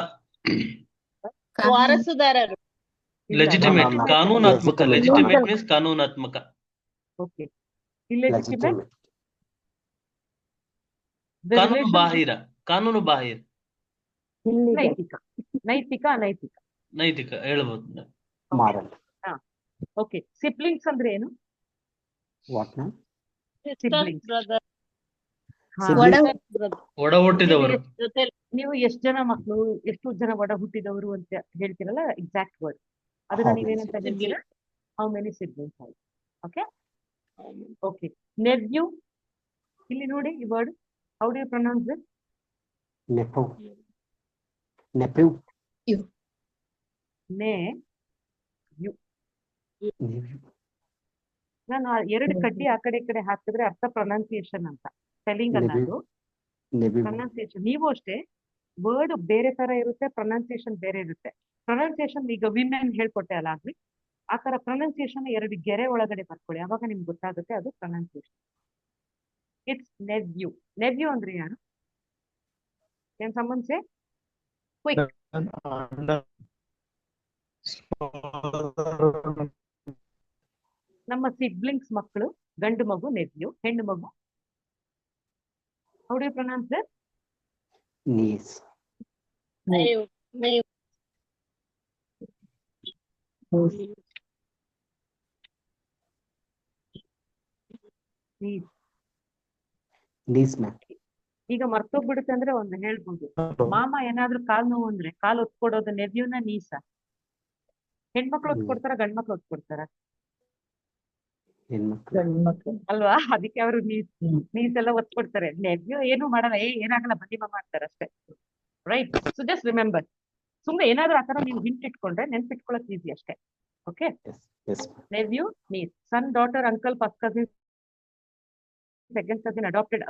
ವಾರಸುದಾರರು. ಇಲ್ಲ, ಲೆಜಿಟಿಮೇಟ್, no, no. ಕಾನೂನಾತ್ಮಕ. ಲೆಜಿಟಿಮೇಟ್ ಮೀನ್ಸ್ ಕಾನೂನಾತ್ಮಕ. Okay. Illegitimate. Legitimate. The ಕಾನೂನು relation- ಬಾಹಿರ, ಕಾನೂನು ಬಾಹಿರ. ನೈತಿಕ, ನೈತಿಕ, ಅನೈತಿಕ. ನೈತಿಕ ಹೇಳ್ಬೋದು. Moral. ಓಕೆ. ಸಿಬ್ಲಿಂಗ್ಸ್ ಅಂದ್ರೆ ಏನು? What, ma'am? Siblings. ಬ್ರದರ್, ಹಾ. Siblings. ಒಡ ಹುಟ್ಟಿದವರು. ಜೊತೆ ನೀವು ಎಷ್ಟು ಜನ ಮಕ್ಕಳು, ಎಷ್ಟು ಜನ ಒಡ ಹುಟ್ಟಿದವರು ಅಂತ ಹೇಳ್ತೀರಲ್ಲ, ಎಕ್ಸಾಕ್ಟ್ ವರ್ಡ್ ಅದನ್ನ How many ನೀವೇನಂತ siblings? ಹೇಳ್ತೀರಾ? ಹೌ ಮೆನಿ ಸಿಬ್ಲಿಂಗ್ಸ್ ಆಯ್ತು. Okay okay. ನೆವ್ಯೂ, ಇಲ್ಲಿ ನೋಡಿ ಈ word, how do you pronounce it? Nephew. Nephew. ನೇ Nephew. ನಾನು ಎರಡು ಕಡ್ಡಿ ಆ ಕಡೆ ಈ ಕಡೆ ಹಾಕಿದ್ರೆ ಅರ್ಥ ಪ್ರೊನೌನ್ಸಿಯೇಷನ್ ಅಂತ. ಸ್ಪೆಲ್ಲಿಂಗ್ ಅಲ್ಲ ಅದು, Nephew. ಪ್ರೊನೌನ್ಸಿಯೇಷನ್. ನೀವು ಅಷ್ಟೇ, ವರ್ಡ್ ಬೇರೆ ತರ ಇರುತ್ತೆ, ಪ್ರೊನೌನ್ಸಿಯೇಷನ್ ಬೇರೆ ಇರುತ್ತೆ. ಪ್ರೊನೌನ್ಸಿಯೇಷನ್ ಈಗ ವಿಮೆನ್ ಹೇಳ್ಕೊಟ್ಟೆ ಅಲ್ಲ ಆಗ್ಲಿ, ಆ ತರ ಪ್ರೊನೌನ್ಸಿಯೇಷನ್ ಎರಡು ಗೆರೆ ಒಳಗಡೆ ಬರ್ಕೊಳ್ಳಿ, ಅವಾಗ ನಿಮ್ಗೆ ಗೊತ್ತಾಗುತ್ತೆ ಅದು ಪ್ರೊನೌನ್ಸಿಯೇಷನ್. It's nephew. ನೆವ್ಯೂ ಅಂದ್ರೆ ಯಾರು? ಏನ್ ಸಂಬಂಧ? ಕ್ವಿಕ್. ನಮ್ಮ ಸಿಬ್ಲಿಂಗ್ಸ್ ಮಕ್ಕಳು, ಗಂಡು ಮಗು ನೆವ್ಯೂ, ಹೆಣ್ಣು ಮಗು how do you pronounce it? Niece. ನೀವು Niece, ma'am. ಈಗ ಮರ್ತೋಗ್ಬಿಡುತ್ತೆ ಅಂದ್ರೆ ಒಂದು ಹೇಳ್ಬೋದು. ಮಾಮ ಏನಾದ್ರೂ ಕಾಲ್ ನೋವು ಅಂದ್ರೆ ಕಾಲ್ ಒತ್ಕೊಡೋದು ನೆವ್ಯೂನ ನೀಸ? ಹೆಣ್ಮಕ್ಳು ಒತ್ಕೊಡ್ತಾರ, ಗಂಡ್ಮಕ್ಳು ಒತ್ಕೊಡ್ತಾರ? ಹೆಣ್ಮಕ್ಳು. ಗಂಡ್ ಮಕ್ಳು. ಅಲ್ವಾ? ಅದಕ್ಕೆ ಅವರು ನೀಸ್ ಎಲ್ಲ ಒತ್ಕೊಡ್ತಾರೆ. ನೆವ್ಯೂ ಏನು ಮಾಡಲ್ಲ, ಏನಾಗಲ್ಲ ಬನ್ನಿ ಮಮ್ಮ ಅಂತಾರೆ ಅಷ್ಟೇ. ರೈಟ್? So just remember. ಸುಮ್ಮನೆ ಏನಾದ್ರೂ ಆತರ ನೀವು ಹಿಂಟ್ ಇಟ್ಕೊಂಡ್ರೆ ನೆನ್ಪಿಟ್ಕೊಳಕ್ ಈಸಿ ಅಷ್ಟೇ. Okay? Yes, yes, ma'am. Nephew, niece, son, daughter, uncle, first cousin, second cousin, adopted,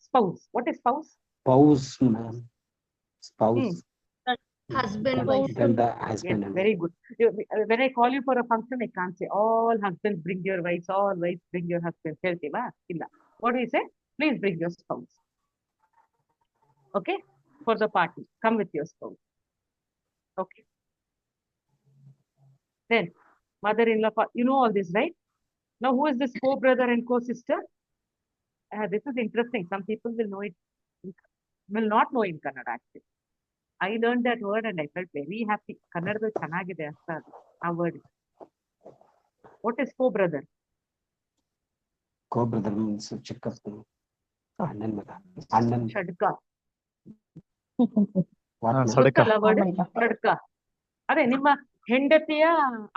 spouse. What is spouse? Spouse, ma'am. Spouse. Husband, ಗಂಡ, wife. ಗಂಡ, Yes, husband and very good. When I call you for a function, I can't say all husbands bring your wives, all wives bring your husbands. ಹೇಳ್ತೀವಾ? ಇಲ್ಲ. What do you say? Please bring your spouse. Okay? For the party, come with your spouse. Okay. Then, mother-in-law, you know all this, right? Now, who is this co-brother and co-sister? This is interesting. Some people will know it, will not know in Kannada actually. I learned that word and I felt very happy. Kannada ಚೆನ್ನಾಗಿದೆ ಅರ್ಥ ಅದು, ಆ word. What is co-brother? co-brother means ಚಿಕ್ಕಪ್ಪ, ಅಣ್ಣನ್ ಮಗ, ಅಣ್ಣನ್. ಷಡ್ಕ. What, ma'am? ಗೊತ್ತಲ್ಲ word? ಅಮ್ಮ ಇಲ್ಲ. ಷಡ್ಕ. ಅದೇ ನಿಮ್ಮ ಹೆಂಡತಿಯ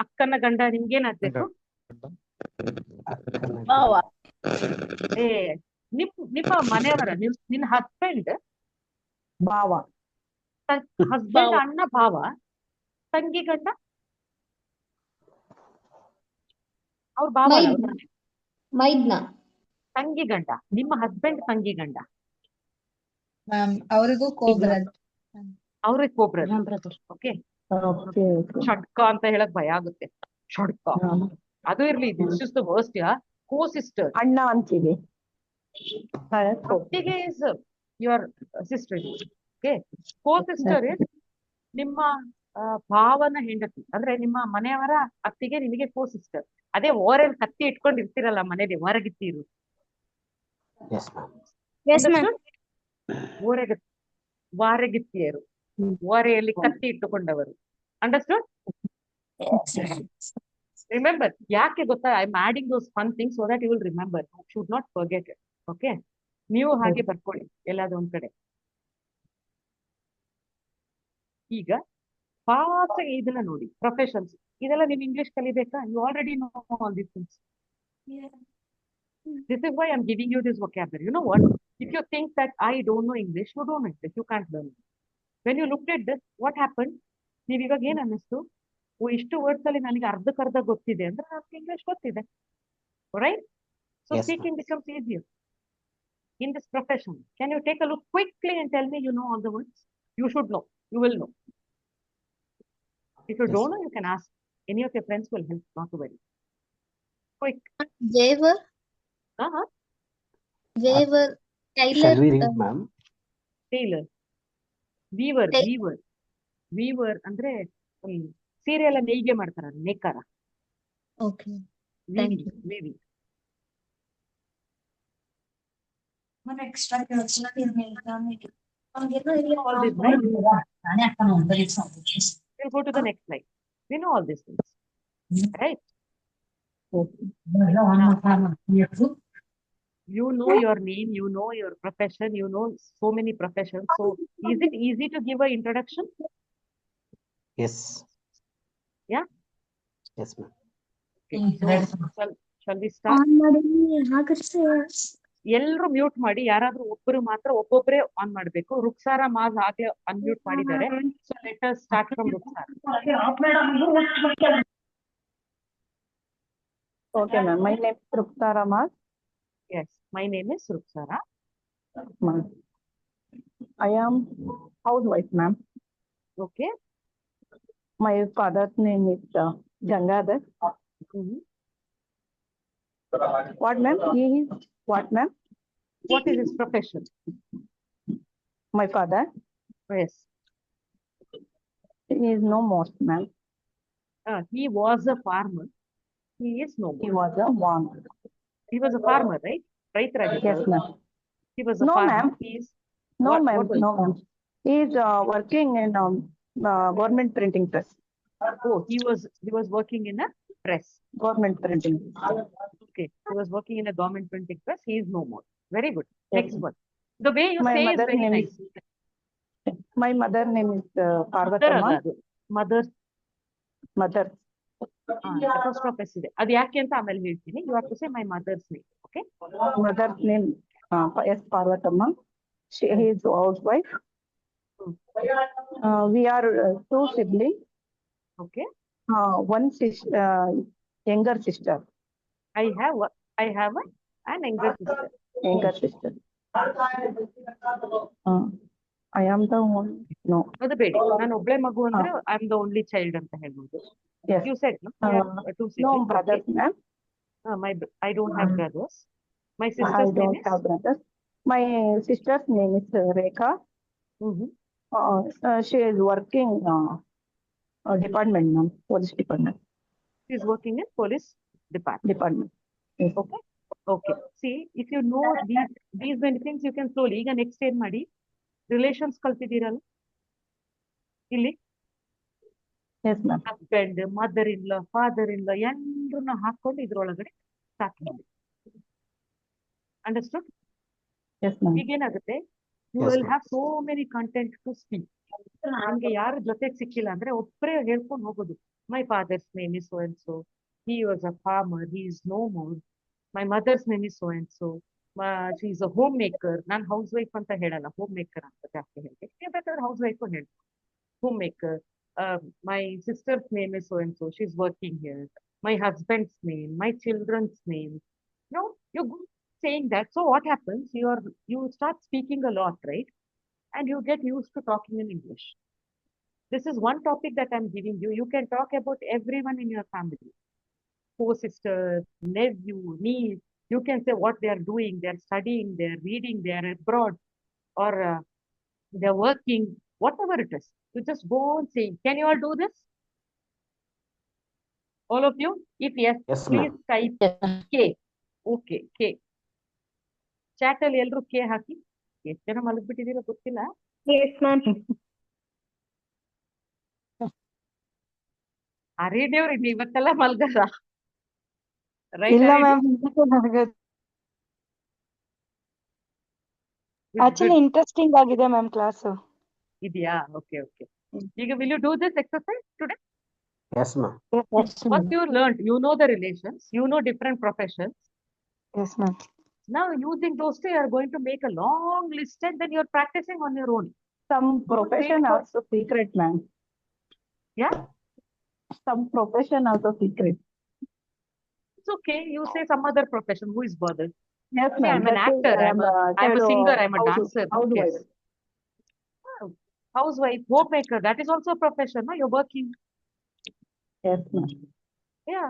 ಅಕ್ಕನ ಗಂಡ ನಿಮ್ಗೇನಾಗ್ಬೇಕು? ಅಕ್ಕನ ಭಾವ. ಏ ನಿಮ್ಮ ಮನೆಯವರ ನಿನ್ನ ಹಸ್ಬೆಂಡ್, ಭಾವ. ಹಸ್ಬೆಂಡ್ ಭಾವ. ಅಣ್ಣ ಭಾವ, ತಂಗಿ ಗಂಡ ಅವ್ರ ಭಾವ ಅಲ್ಲ, ಅವ್ರ ಮನೆ. ಮೈದ್ನ. ತಂಗಿ ಗಂಡ, ನಿಮ್ಮ ಹಸ್ಬೆಂಡ್ ತಂಗಿ ಗಂಡ, ಮ್ಯಾಮ್ ಅವರಿಗೂ co-brother. ಅವ್ರಿಗೆ co-brother. ಓಕೆ? ಓಕೆ. ಷಡ್ಕ ಅಂತ ಹೇಳಕ್ ಭಯ ಆಗುತ್ತೆ. ಷಡ್ಕ ಅದು ಇರ್ಲಿ. This is the worst. co-sister. ಅಣ್ಣ ಅಂತೀವಿ. ಒಟ್ಟಿಗೆ is your sister. Okay? co-sister is ನಿಮ್ಮ ಭಾವನ ಹೆಂಡತಿ, ಅಂದ್ರೆ ನಿಮ್ಮ ಮನೆಯವರ ಅತ್ತಿಗೆ ನಿಮಗೆ co-sister. ಅದೇ ಓರಲ್ಲಿ ಕತ್ತಿ ಇಟ್ಕೊಂಡು ಇರ್ತಿರಲ್ಲ ಮನೇಲಿ, ಹೊರಗಿತ್ತೀರು. Yes, ma'am. ವಾರಗಿತ್ತಿಯರು, ಓರೆಯಲ್ಲಿ ಕತ್ತಿ ಇಟ್ಟುಕೊಂಡವರು. ಅಂಡರ್ಸ್ಟುಡ್? ರಿಮೆಂಬರ್. ಯಾಕೆ ಗೊತ್ತಾ? I am adding those fun things so that you will remember. Should not forget it. Okay? ನೀವು ಹಾಗೆ ಬರ್ಕೊಳ್ಳಿ ಎಲ್ಲಾದ್ರೂ ಒಂದ್ ಕಡೆ. ಈಗ ಫಾಸ್ಟ್ ಇದನ್ನ ನೋಡಿ, ಪ್ರೊಫೆಷನ್ಸ್ ಇದೆಲ್ಲ ನೀವು ಇಂಗ್ಲಿಷ್ ಕಲಿಬೇಕಾ? You already know all these things. This is why I'm giving you this vocabulary. You know what? If you think that I don't know English, you don't know English. You can't learn it. When you looked at this, what happened? ನೀವು ಇವಾಗ ಏನ್ ಅನ್ನಿಸ್ತು? ಇಷ್ಟು words ಅಲ್ಲಿ ನನಗೆ ಅರ್ಧಕ್ಕರ್ಧ ಗೊತ್ತಿದೆ ಅಂದ್ರೆ ನನಗೆ ಇಂಗ್ಲಿಷ್ ಗೊತ್ತಿದೆ. Right? So Yes, speaking becomes easier in this profession. Can you take a look quickly and tell me you know all the words? You should know. You will know. If you Yes. don't know, you can ask. Any of your friends will help. Not to worry. Quick. Weaver, Uh-huh. weaver, tailor. Shall we read, ma'am? Tailor. Weaver. Ta- Weaver. Weaver ಅಂದ್ರೆ ಸೀರೆ ಎಲ್ಲ ನೇಯ್ಗೆ ಮಾಡ್ತಾರ, ನೇಕಾರ. Okay. Thank you. Weaving. All this, right? We'll go to the next slide. We know all these things, right? You know your name, you know your profession, you know so many professions. So is it easy to give an introduction? Yes. Yeah? Yes, ma'am. Okay. So shall we start? ಎಲ್ರು mute ಮಾಡಿ, ಯಾರಾದ್ರೂ ಒಬ್ಬರು ಮಾತ್ರ ಒಬ್ಬೊಬ್ಬರೇ on ಮಾಡ್ಬೇಕು. ರುಕ್ಸಾರ ಮಾಸ್ ಆಗ್ಲೇ unmute ಮಾಡಿದ್ದಾರೆ. So let us start from Rukhsar. Okay, ma'am. My name is Ruktara Mas. Yes, my name is Ruksara. Ma'am. I am housewife, ma'am. Okay. My father's name is Gangadhar. Mhm. What, ma'am? He is what, ma'am? What is his profession? My father. Yes. He is no more, ma'am. He was a farmer. He is no He more. was a one. He was a farmer, right? Yes, ma'am. He was a No, farmer. ma'am. He is No, What- ma'am. what was- No, ma'am. He is working in government printing press. he was working in a press. Government printing. Okay. He was working in a government printing press. He is no more. Very good. Yes. Next one. The way you My say is mother very name nice. My mother name is Mother Parvatama. ಅಲ್ಲ ಅದು. Mother. Mother. apostrophe s ಇದೆ. ಅದು ಯಾಕೆ ಅಂತ ಆಮೇಲೆ ಹೇಳ್ತೀನಿ. You have to say my mother's name. Okay, Mother's name, S. Parvathamma. She is housewife. We are two siblings. Okay. One younger sister. I have an younger sister. Younger sister. I am the one. No. ಅದು ಬೇಡಿ, ನಾನು ಒಬ್ಳೆ ಮಗು ಅಂದ್ರೆ I am the only child ಅಂತ ಹೇಳ್ಬೋದು. Yes. You said no? You have two No siblings. brothers, ma'am. I don't have brothers. My I sister's name don't is have brothers. My sister's name is Rekha. She is working department, ma'am. Police department. she is working in police department. Yes. Okay. Okay. See, if you know these many things, you can slowly ಈಗ next ಏನ್ ಮಾಡಿ, relations ಕಲ್ತಿದ್ದೀರಲ್ಲ ಇಲ್ಲಿ, Yes, ma'am. Husband, mother in law, father in law ಎಲ್ಲರನ್ನ ಹಾಕೊಂಡು ಇದ್ರೊಳಗಡೆ start ಮಾಡಿ. Understood? Yes, ma'am. ಈಗೇನಾಗುತ್ತೆ, you Yes, will ma'am. Have so many content to speak. ನಮ್ಗೆ ಯಾರು ಜೊತೆಗೆ ಸಿಕ್ಕಿಲ್ಲ ಅಂದ್ರೆ ಒಬ್ಬರೇ ಹೇಳ್ಕೊಂಡು ಹೋಗೋದು. My father's name is so and so, he was a farmer, he is no more. My mother's name is so and so, she is a home maker. ನಾನು house wife ಅಂತ ಹೇಳಲ್ಲ, ಹೋಮ್ ಮೇಕರ್ ಅಂತ ಜಾಸ್ತಿ ಹೇಳ್ತೀನಿ. ಬೇಕಾದ್ರೆ house wife ಹೇಳಿ, home maker. My sister's name is so and so, she's working here. My husband's name, my children's name. No, you go saying that. So what happens? You start speaking a lot, right? And you get used to talking in English. This is one topic that I'm giving you. You can talk about everyone in your family. Co-sister, nephew, niece. You can say what they are doing. They are studying, they are reading, they are abroad, or they are working, whatever it is. You just go on saying. Can you all do this? All of you? If yes, Yes, please ma'am. type K. Okay, K. Chat ಅಲ್ಲಿ ಎಲ್ಲರೂ K ಹಾಕಿ. ಎಷ್ಟು ಜನ ಮಲಗ್ಬಿಟ್ಟಿದ್ದೀರೋ ಗೊತ್ತಿಲ್ಲ. Yes, ma'am. ಅರೇದೇವ್ರಿ, ಇವತ್ತೆಲ್ಲ ಮಲ್ಗಲ್ಲ. ಇಲ್ಲ right? Ma'am, actually interesting ಆಗಿದೆ ma'am class. ಇದೆಯಾ? Okay okay. ಈಗ will you do this exercise today? Yes, ma'am. What you learned, you know the relations, you know different professions. Yes, ma'am. Now using those two, you are going to make a long list and then you are practicing on your own. Some Don't profession wait for- also secret, ma'am. Yeah, Some profession also secret. it's okay. You say some other profession. Who is bothered? Yes, See, ma'am. I'm an That is, actor. I'm a singer. I'm a house- dancer. Who housewife. cares? Housewife, homemaker. That is also a profession. No? You're working. Yes, ma'am. Yeah.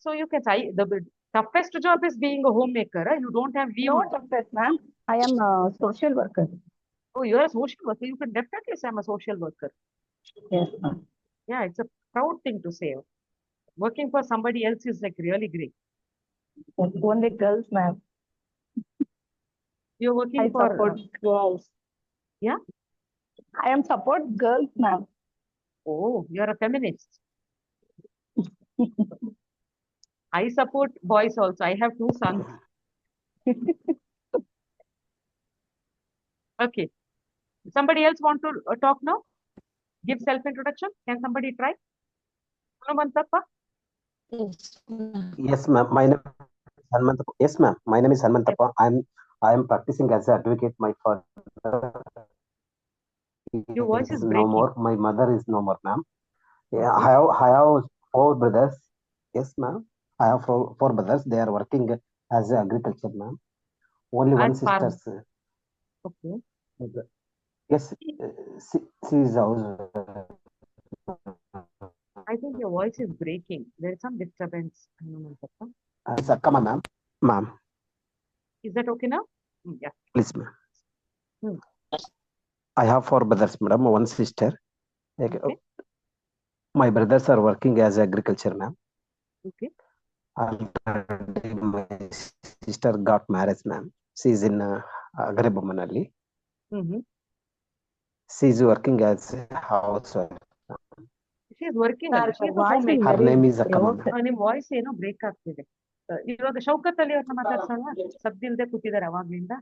So you can say the toughest job is being a homemaker. You don't have leave. No success, ma'am. I am a social worker. Oh, you're a social worker. You can definitely say I'm a social worker. Yes, ma'am. Yeah, it's a proud thing to say. Working for somebody else is like really great. Only girls, ma'am. You're working I for support girls. yeah. I am support girls, ma'am. Oh, you're a feminist. I support boys also. I have 2 sons. Okay. Somebody else want to talk now? Give self-introduction. Can somebody try? Hanumantappa? Yes, ma'am. My name is Hanmantappa. Yes, ma'am. My name is Hanmantappa. I am practicing as an advocate. My father Your voice is no breaking. more. My mother is no more, ma'am. Yeah, I have 4 brothers. Yes, ma'am. I have 4 brothers. They are working as agriculture, ma'am. Only one As farm. sister. Okay. Yes, she is house. I think your voice is breaking. There is some disturbance. Hanumantappa. Come on, ma'am. Ma'am, Is that okay now? Yeah. please, ma'am. Hmm. I have 4 brothers, madam. One sister. Okay. Okay. My brothers are working as agriculture, ma'am. Okay. Already my sister got married, ma'am. She is in Agaribomanalli. Mm-hmm. She is working as a housewife. She is working. Sir, She is a voice is homemaker. Her very name is Akkama, low. ma'am. ನಿಮ್ voice ಏನೋ break ಆಗ್ತಿದೆ. ಇವಾಗ ಶೌಕತ್ ಅಲಿ ಅವ್ರನ್ನ ಮಾತಾಡ್ಸೋಣ. ಸದ್ದಿಲ್ದೆ ಕೂತಿದ್ದಾರೆ ಅವಾಗ್ಲಿಂದ.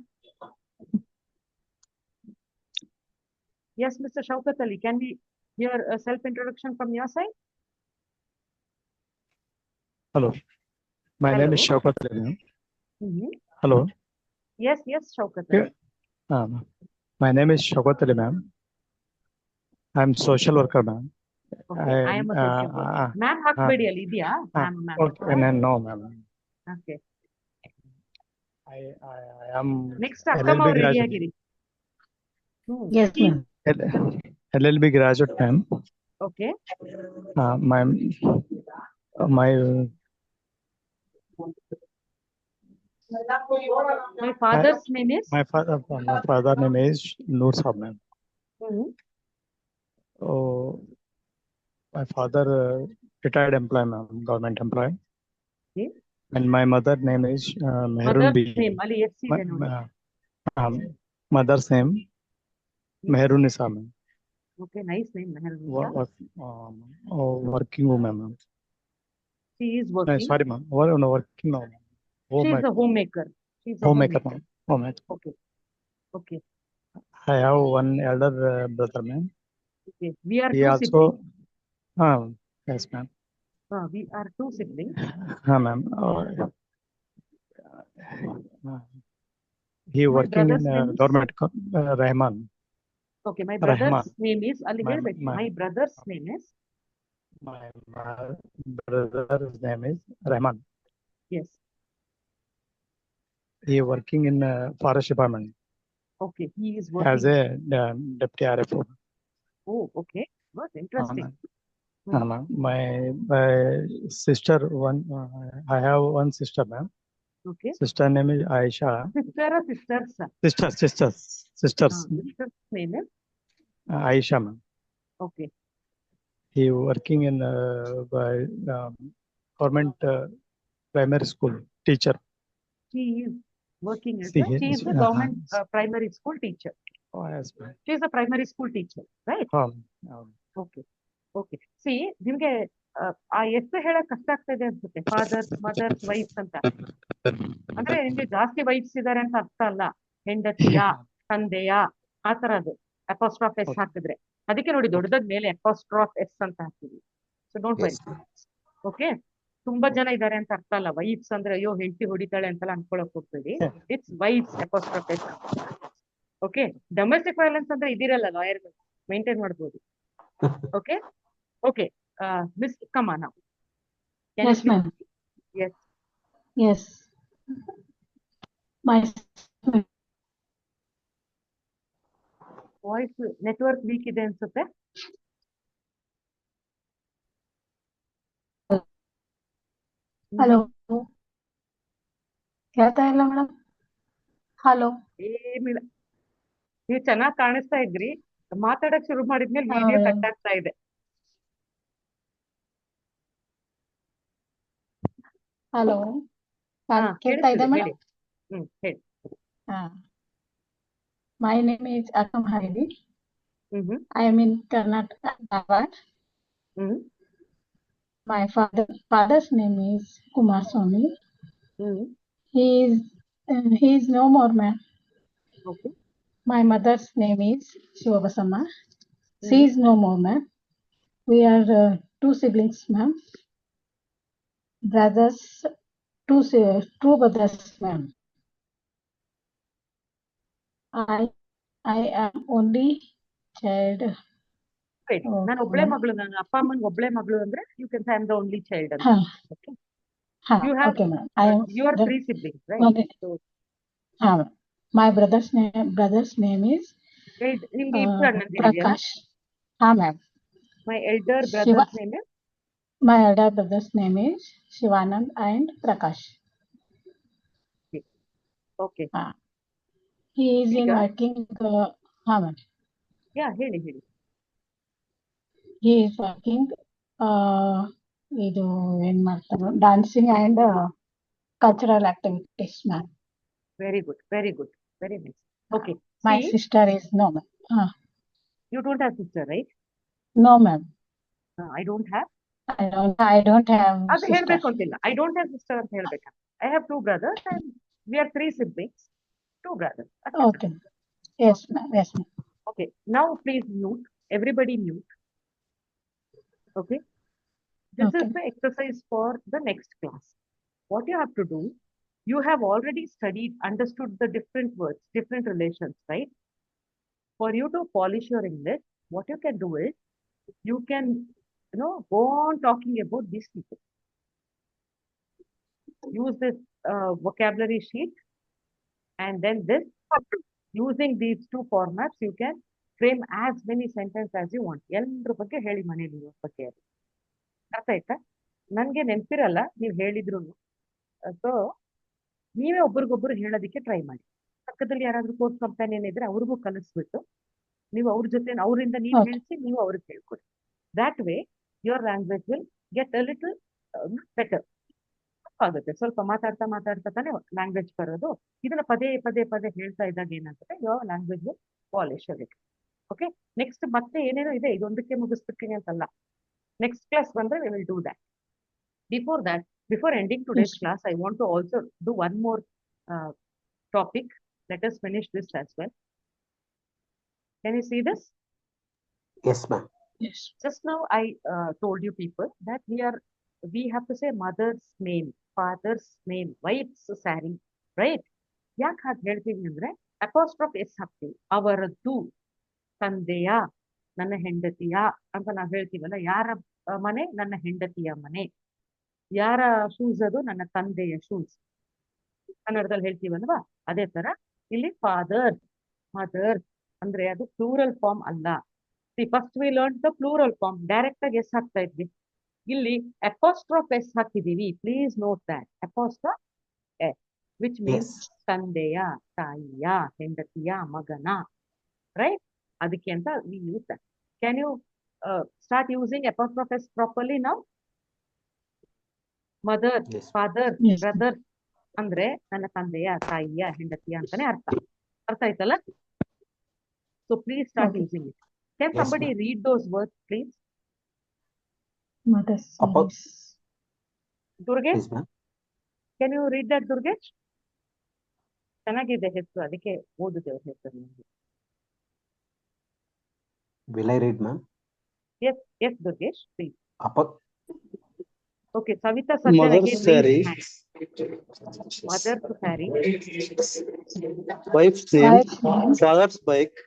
Yes, Mr. Shaukat Ali, can we hear a self-introduction from your side? Hello, my name is Hello. Shaukat Ali, ma'am. Mhm. Hello, Yes, Shaukat Yeah. Ali. My name is Shaukat Ali, ma'am. I'm social worker, ma'am. Okay, I am a social worker. Ma'am ಹಾಕ್ಬೇಡಿ ಅಲ್ಲಿ ಇದೆಯಾ ma'am Okay, no, ma'am. Okay I am next Akkamma LLB ಅವ್ರು ready graduate. ಆಗಿರಿ. Yes, ma'am. LLB graduate, ma'am. Okay My my father's name is my father name is Noor Saab, ma'am. Oh, my father retired employee, ma'am, government employee. Okay. And my mother name is Mehrun mother's B. Name ಅಲ್ಲಿ S ಇದೆ ನೋಡಿ. Mother's name Mehrun Nisa, ma'am. Okay nice name Meher Working woman, ma'am. She is working. Sorry, ma'am. No, working no. She is a homemaker. Homemaker, ma'am. Homemaker. Okay okay I have one elder brother, ma'am. Okay we are He two also, siblings. yes, ma'am. We are two siblings. Ma'am. He My working in brother's name is? government, Rahman. Okay my brother's Rahman. Name is ಅಲ್ಲಿ My- ಹೇಳ್ಬೇಕು. my- my brother's name is My brother's name is Rahman. Yes. He working in forest department okay he is as working. a deputy RFO. Oh okay what interesting. Ma'am. My sister, I have one sister, ma'am. Okay Sister name is Aisha. Sisters Sisters. Sister's name is Aisha, ma'am. Okay He working in government primary school teacher. she is working as She a she is a is- government primary school teacher. Oh, yes, ma'am. She is a primary school teacher, right? Okay okay C ನಿಮ್ಗೆ ಆ ಹೆಸರು ಹೇಳಕ್ ಕಷ್ಟ ಆಗ್ತದೆ ಅನ್ಸುತ್ತೆ. Fathers mother's wives ಅಂತ ಅಂದ್ರೆ ನಿಮ್ಗೆ ಜಾಸ್ತಿ ವೈಫ್ಸ್ ಇದಾರೆ ಅಂತ ಅರ್ಥ ಅಲ್ಲ. ಹೆಂಡತಿಯ ತಂದೆಯ ಆ ತರದ್ದು ಅಪಾಸ್ಟ್ರಾಫ್ ಎಸ್ ಹಾಕಿದ್ರೆ ಅದಕ್ಕೆ ನೋಡಿ ದೊಡ್ಡದಾದ ಮೇಲೆ ಅಪಾಸ್ಟ್ರಾಫ್ ಎಸ್ ಅಂತ ಹಾಕ್ತೀವಿ. So don't worry. ಓಕೆ ತುಂಬಾ ಜನ ಇದಾರೆ ಅಂತ ಅರ್ಥ ಅಲ್ಲ. ವೈಫ್ಸ್ ಅಂದ್ರೆ ಅಯ್ಯೋ ಹೆಂಡತಿ ಹೊಡಿತಾಳೆ ಅಂತೆಲ್ಲ ಅನ್ಕೊಳಕ್ ಹೋಗ್ತೀವಿ. It's wife's apostrophe S. Okay domestic violence ಅಂದ್ರೆ ಇದಿರಲ್ಲ, ಲಾಯರ್ ಮೇಂಟೈನ್ ಮಾಡ್ಬೋದು. ಓಕೆ ಓಕೆ ಮಿಸ್ ಕಮ್ ನಾವು. Yes, ma'am. Yes. Yes. My voice network weak ಇದೆ ಅನ್ಸುತ್ತೆ. hello. ಕೇಳ್ತಾ ಇಲ್ಲ ಮೇಡಮ್? ಹಲೋ. ಏನಿಲ್ಲ, ನೀವು ಚೆನ್ನಾಗಿ ಕಾಣಿಸ್ತಾ ಇದ್ರಿ. ಮಾತಾಡಕ್ ಶುರು ಮಾಡಿದ್ಮೇಲೆ ಹಾ, ವಿಡಿಯೋ madam. ಕಟ್ ಆಗ್ತಾ ಇದೆ. ಹಲೋ. ಹಾ ಕೇಳ್ತಾ ಇದೆ ಕೇಳಿಸ್ತಿದೆ, ಮೇಡಮ್? ಹೇಳಿ. ಹೇಳಿ. ಹಾ. My name is Akam Haridi. Hmm I am in Karnataka, Dharwad. Hmm My father's name is Kumar Swami. Hmm He is no more, ma'am. Okay My mother's name is Shivabasama. She is no more, ma'am. We are two siblings, ma'am. Brothers, two brothers, ma'am. I am only child. ನಾನು ಒಬ್ಳೆ ಮಗಳು. ನನ್ನ ಅಪ್ಪ ಅಮ್ಮನ್ ಒಬ್ಳೆ ಮಗಳು ಅಂದ್ರೆ you can I am the only child ಅಂತ. Okay You have Okay, ma'am. I am you are the 3 siblings, right? only. So My brother's name is ನಿಮ್ಗೆ ಇಬ್ರು ಅಣ್ಣಂದಿರಿದೆಯಾ? Prakash. Ma'am. My elder Shiva. brother's name is My elder brother's name is Shivanand and Prakash. okay. He is in ಈಗ working. Ma'am. ಹೇಳಿ. He is working. ಇದು ಏನ್ ಮಾಡ್ತಾರೆ, dancing and cultural activities, ma'am. Very good, very nice. Okay My sister is no, ma'am. You don't have sister, right? No, ma'am. I don't have. I don't have ಅದು sister. ಹೇಳ್ಬೇಕು ಅಂತಿಲ್ಲ. I don't have sister ಅಂತ ಹೇಳ್ಬೇಕಾ? I have 2 brothers and we are 3 siblings, 2 brothers. Okay. Yes, ma'am. Yes, ma'am. Okay, now please mute. Everybody mute. Okay. This Okay. is the exercise for the next class. What you have to do, you have already studied, understood the different words, different relations, right? For you to polish your English, what you can do is, you can, go on talking about these people. Use this vocabulary sheet, and then this, using these two formats, you can frame as many sentences as you want. ಎಲ್ಲರ ಬಗ್ಗೆ ಹೇಳಿ ಮನೇಲಿ ಇವ್ರ ಬಗ್ಗೆ ಅದು. ಅರ್ಥ ಆಯ್ತಾ? ನನ್ಗೆ ನೆನಪಿರಲ್ಲ ನೀವು ಹೇಳಿದ್ರು. ಸೊ ನೀವೇ ಒಬ್ರಿಗೊಬ್ರು ಹೇಳೋದಕ್ಕೆ ಟ್ರೈ ಮಾಡಿ. ಪಕ್ಕದಲ್ಲಿ ಯಾರಾದ್ರೂ ಕೋರ್ಸ್ ಕಂಪ್ಯಾನಿಯನ್ ಇದ್ರೆ ಅವ್ರಿಗೂ ಕಲಿಸ್ಬಿಟ್ಟು ನೀವು ಅವ್ರ ಜೊತೆ ಅವರಿಂದ ನೀವು Okay. ಹೇಳಿಸಿ, ನೀವು ಅವ್ರಿಗೆ ಹೇಳ್ಕೊಡಿ. That way your language will get a little better. ಆಗುತ್ತೆ. ಸ್ವಲ್ಪ ಮಾತಾಡ್ತಾ ತಾನೇ ಲ್ಯಾಂಗ್ವೇಜ್ ಬರೋದು. ಇದನ್ನ ಪದೇ ಹೇಳ್ತಾ ಇದ್ದಾಗ ಏನಾಗುತ್ತೆ, your language will polish a little. Okay, next ಮತ್ತೆ ಏನೇನೋ ಇದೆ, ಇದೊಂದಕ್ಕೆ ಮುಗಿಸ್ಬಿಡ್ತೀನಿ ಅಂತಲ್ಲ. ನೆಕ್ಸ್ಟ್ ಕ್ಲಾಸ್ ಬಂದ್ರೆ we will do that. Before that, before ending today's Yes. class, I want to also do one more topic. Let us finish this as well. Can you see this? Yes, ma'am. Yes. Just now I told you people that we have to say mother's name, father's name, wife's saree, right? ಯಾಕೆ ಹಾಗೆ ಹೇಳ್ತೀವಿ ಅಂದ್ರೆ ಅಪಾಸ್ಟ್ರೋಫ್ S ಹಾಕ್ತೀವಿ. ಅವರದ್ದು, ತಂದೆಯ, ನನ್ನ ಹೆಂಡತಿಯ ಅಂತ ನಾವು ಹೇಳ್ತೀವಲ್ಲ. ಯಾರ ಮನೆ? ನನ್ನ ಹೆಂಡತಿಯ ಮನೆ. ಯಾರ ಶೂಸ್? ಅದು ನನ್ನ ತಂದೆಯ ಶೂಸ್. ಕನ್ನಡದಲ್ಲಿ ಹೇಳ್ತೀವಲ್ವಾ, ಅದೇ ತರ ಇಲ್ಲಿ ಫಾದರ್, ಮದರ್ ಅಂದ್ರೆ ಅದು ಪ್ಲೂರಲ್ ಫಾರ್ಮ್ ಅಲ್ಲ. First we learn the plural form, direct ಆಗಿ ಎಸ್ ಹಾಕ್ತಾ ಇದ್ವಿ. ಇಲ್ಲಿ ಅಪಾಸ್ಟ್ರೋಫ್ ಎಸ್ ಹಾಕಿದೀವಿ. Please note that apostrophe S, which means Yes. ತಂದೆಯ, ತಾಯಿಯ, ಹೆಂಡತಿಯ, ಮಗನ, ರೈಟ್? ಅದಕ್ಕೆ ಅಂತ we use that. Can you start using apostrophe S properly now? Mother, Yes. Father, Yes. Brother ಅಂದ್ರೆ ನನ್ನ ತಂದೆಯ, ತಾಯಿಯ, ಹೆಂಡತಿಯ ಅಂತಾನೆ ಅರ್ಥ. ಅರ್ಥ ಆಯ್ತಲ್ಲ? So please start Okay. Using it. Can Yes, somebody ma'am. read those words, please? Mother's Apo- sarees. Durgesh, Yes, ma'am. can you read that, Durgesh? ಚೆನ್ನಾಗಿದೆ ಹೆಸರು, ಅದಕ್ಕೆ ಓದಿದೆ ಅವ್ರ ಹೆಸರು ನಿಮಗೆ. Will I read, ma'am? Yes, Durgesh, please. Apo- Okay, Savita Satyan Mother's again saree, raised hand. Mother's saree. wife's name, Wife's name. father's bike,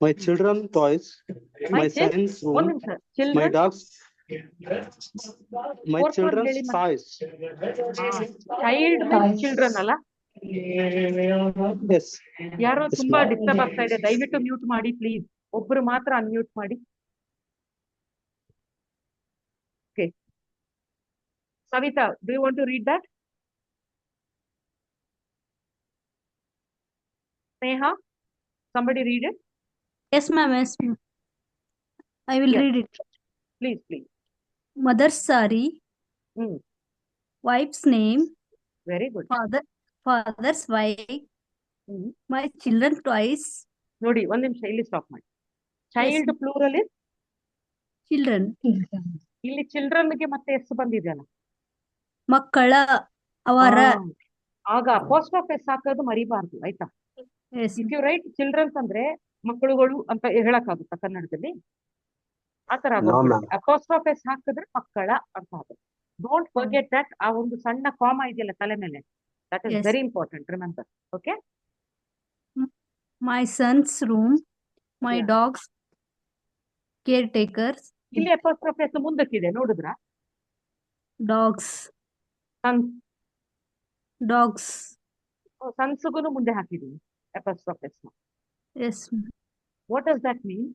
my children toys, My my child, son's one room, ನಿಮಿಷ. my Children, dog's, my fourth one children's ಹೇಳಿ. toys. Child means Toys. Children ಅಲ್ಲ? Yes. ಯಾರೋ Yes, ತುಂಬಾ ma'am. Disturb ಆಗ್ತಾ ಇದೆ, ದಯವಿಟ್ಟು mute ಮಾಡಿ please. ಒಬ್ರು ಮಾತ್ರ ಅನ್ಮ್ಯೂಟ್ ಮಾಡಿ. Okay, Savita, do you want to read that? Sneha, somebody read it, Yes, ma'am. Yes, ma'am. I will Yes. read it. please. Mother's saree, Hmm. wife's name, Very good. father's wife, Hmm. my children twice, ನೋಡಿ, ಒಂದ್ ನಿಮಿಷ ಇಲ್ಲಿ stop ಮಾಡಿ. Child plural is, children, Children. ಇಲ್ಲಿ ಚಿಲ್ಡ್ರನ್ಗೆ ಮತ್ತೆ ಎಷ್ಟು ಬಂದಿದೆಯಲ್ಲ, ಮಕ್ಕಳ, ಅವರ. ಆಗ ಅಪೋಸ್ಟ್ರೋಫ್ ಎಸ್ ಹಾಕೋದು ಮರಿಬಾರ್ದು, ಆಯ್ತಾ? Yes, if you write childrens ಅಂದ್ರೆ ಮಕ್ಕಳುಗಳು ಅಂತ ಹೇಳಕ್ಕಾಗುತ್ತಾ ಕನ್ನಡದಲ್ಲಿ? ಆತರ No, ಆಗೋಗ್ಬಿಡುತ್ತೆ. ma'am. ಅಪೋಸ್ಟ್ರೋಫ್ ಎಸ್ ಹಾಕಿದ್ರೆ ಮಕ್ಕಳ ಅಂತ ಆಗುತ್ತೆ. Don't forget that. ಆ ಒಂದು ಸಣ್ಣ ಕಾಮ ಇದೆಯಲ್ಲ ತಲೆ ಮೇಲೆ, that is Yes. Very important, remember. Okay, my son's room, my Yeah. dog's caretakers, ಇಲ್ಲಿ ಅಪೋಸ್ಟ್ರೋಫ್ ಎಸ್ ಮುಂದಕ್ಕಿದೆ, ನೋಡಿದ್ರ? dogs, ಸನ್ಸುಗುನು ಮುಂದೆ ಹಾಕಿದೀನಿ apostrophe S. yes, ma'am. What does that mean?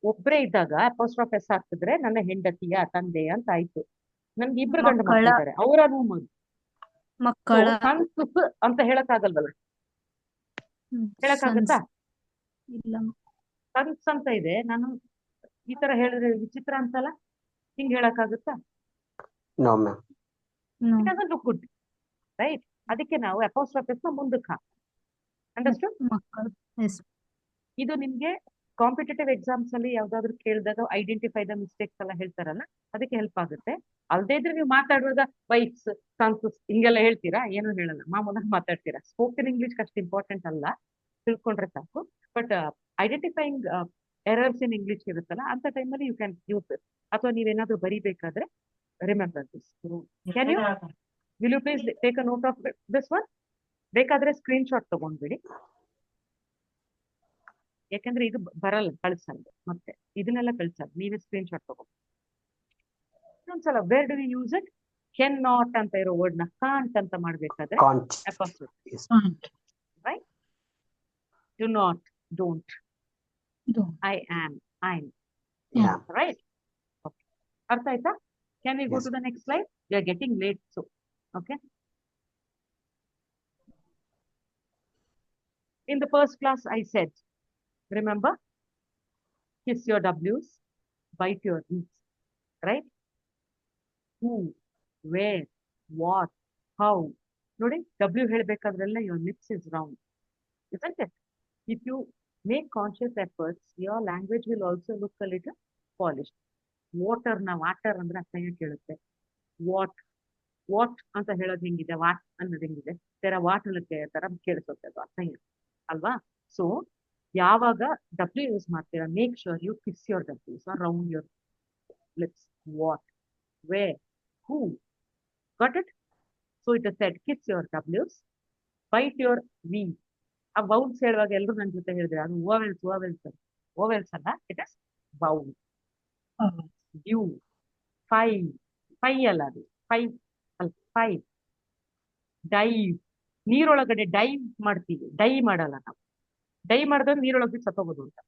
ಒಬ್ರೇ ಇದ್ದಾಗ ಅಪೋಸ್ಟ್ರೋಫ್ ಎಸ್ ಹಾಕಿದ್ರೆ ನನ್ನ ಹೆಂಡತಿಯ, ತಂದೆಯ ಅಂತ ಆಯ್ತು. ನನ್ಗೆ ಇಬ್ರು ಗಂಡು ಮಕ್ಕಳ. ಮಕ್ಕಳಿದ್ದಾರೆ, ಅವರ ರೂಮ್ ಅದು. ಮಕ್ಕಳ, ಸನ್ಸ್ ಅಂತ ಹೇಳಕ್ಕಾಗಲ್ವಲ್ಲ? ಹ್ಮ್, ಹೇಳಕ್ಕಾಗತ್ತಾ? sons. ಇಲ್ಲ ma'am. ಸನ್ಸ್ ಅಂತ ಇದೆ, ನಾನು ಈ ತರ ಹೇಳಿದ್ರೆ ವಿಚಿತ್ರ ಅಂತಲ್ಲ? ಹಿಂಗ್ ಹೇಳಕ್ಕಾಗುತ್ತಾ? No, ma'am. No. It doesn't look good, right? ಅದಕ್ಕೆ ನಾವು ಅಪೋಸ್ಟ್ರೋಫ್ ಎಸ್ ನ ಮುಂದಕ್ಕೆ ಹಾಕಿ. ಅಂಡರ್ಸ್ಟುಡ್? ಮಕ್ಕಳು. Yes. ಇದು ನಿಮ್ಗೆ ಕಾಂಪಿಟೇಟಿವ್ ಎಕ್ಸಾಮ್ಸ್ ಅಲ್ಲಿ ಯಾವ್ದಾದ್ರು ಕೇಳಿದಾಗ ಐಡೆಂಟಿಫೈ ದ ಮಿಸ್ಟೇಕ್ಸ್ ಎಲ್ಲ ಹೇಳ್ತಾರಲ್ಲ, ಅದಕ್ಕೆ ಹೆಲ್ಪ್ ಆಗುತ್ತೆ. ಅಲ್ದೇ ಇದ್ರೆ ನೀವು ಮಾತಾಡುವಾಗ ವೈಫ್ಸ್, ಸನ್ಸಸ್ ಹಿಂಗೆಲ್ಲ ಹೇಳ್ತೀರಾ? ಏನು ಹೇಳಲ್ಲ, ಮಾಮೂಲಾಗಿ ಮಾತಾಡ್ತೀರಾ. ಸ್ಪೋಕನ್ ಇಂಗ್ಲಿಷ್ ಅಷ್ಟು ಇಂಪಾರ್ಟೆಂಟ್ ಅಲ್ಲ, ತಿಳ್ಕೊಂಡ್ರೆ ಸಾಕು. But identifying errors in English ಇರುತ್ತಲ್ಲ, ಅಂತ ಟೈಮಲ್ಲಿ ಯು ಕ್ಯಾನ್ ಯೂಸ್ ಇಟ್. ಅಥವಾ ನೀವೇನಾದ್ರೂ ಬರಿಬೇಕಾದ್ರೆ remember this. Can you will you please take a note of this one? ಬೇಕಾದ್ರೆ ಸ್ಕ್ರೀನ್ ಶಾಟ್ ತಗೊಂಡ್ಬಿಡಿ, ಯಾಕಂದ್ರೆ ಇದು ಬರಲ್ಲ, ಕಳ್ಸಲ್ಲ. ಮತ್ತೆ ಇದನ್ನೆಲ್ಲ ಕಳ್ಸಲ್ಲ, ನೀವೇ ಸ್ಕ್ರೀನ್ ಶಾಟ್ ತಗೊಂಡು. ಇನ್ನೊಂದ್ಸಲ, where do we use it? Can not ಅಂತ ಇರೋ ವರ್ಡ್ ನ ಕಾಂಟ್ ಅಂತ ಮಾಡ್ಬೇಕಾದ್ರೆ Can't. Apostrophe, Yes. Right? Do not, don't, Don't. I am, I'm, Yeah. Right? Okay, ಅರ್ಥ ಆಯ್ತಾ? Can we go Yes. To the next slide? We are getting late, so okay. In the first class, I said, remember, kiss your W's, bite your E's, right? Who, where, what, how. ನೋಡಿ, W ಹೇಳ್ಬೇಕಾದ್ರೆಲ್ಲ your lips is round, isn't it? If you make conscious efforts, your language will also look a little polished. Water ನ water ಅಂದ್ರೆ ಅಸಹ್ಯ ಕೇಳುತ್ತೆ. What ಅಂತ ಹೇಳೋದು ಹೆಂಗಿದೆ, what ಅನ್ನೋದು ಹೆಂಗಿದೆ, ತೆರ ವಾಟ್ ಅನ್ನೋಕ್ಕೆ ತರ ಕೇಳಿಸುತ್ತೆ, ಅದು ಅಸಹ್ಯ ಅಲ್ವಾ? ಸೊ ಯಾವಾಗ ಡಬ್ಲ್ಯೂ ಯೂಸ್ ಮಾಡ್ತೀರಾ, make sure you kiss your ಡಬ್ಲ್ಯೂಸ್ R round your lips. What, wear, who, got it? So it is shed, kiss your ಡಬ್ಲ್ಯೂಸ್, byte your V. ಆ ಬೌಲ್ಸ್ ಹೇಳುವಾಗ ಎಲ್ಲರೂ ನನ್ನ ಜೊತೆ ಹೇಳಿದ್ರೆ ಅದು ಓವೆಲ್ಸ್ ಅಲ್ಲ, it is bowl. You, five ಅಲ್ಲ, ಅದು ಫೈವ್. ಡೈವ್, ನೀರೊಳಗಡೆ ಡೈವ್ ಮಾಡ್ತೀವಿ, ಡೈ ಮಾಡಲ್ಲ ನಾವು. ಡೈ ಮಾಡಿದ್ರೆ ನೀರೊಳಗೆ ಸತ್ತೋಗೋದು ಅಂತ.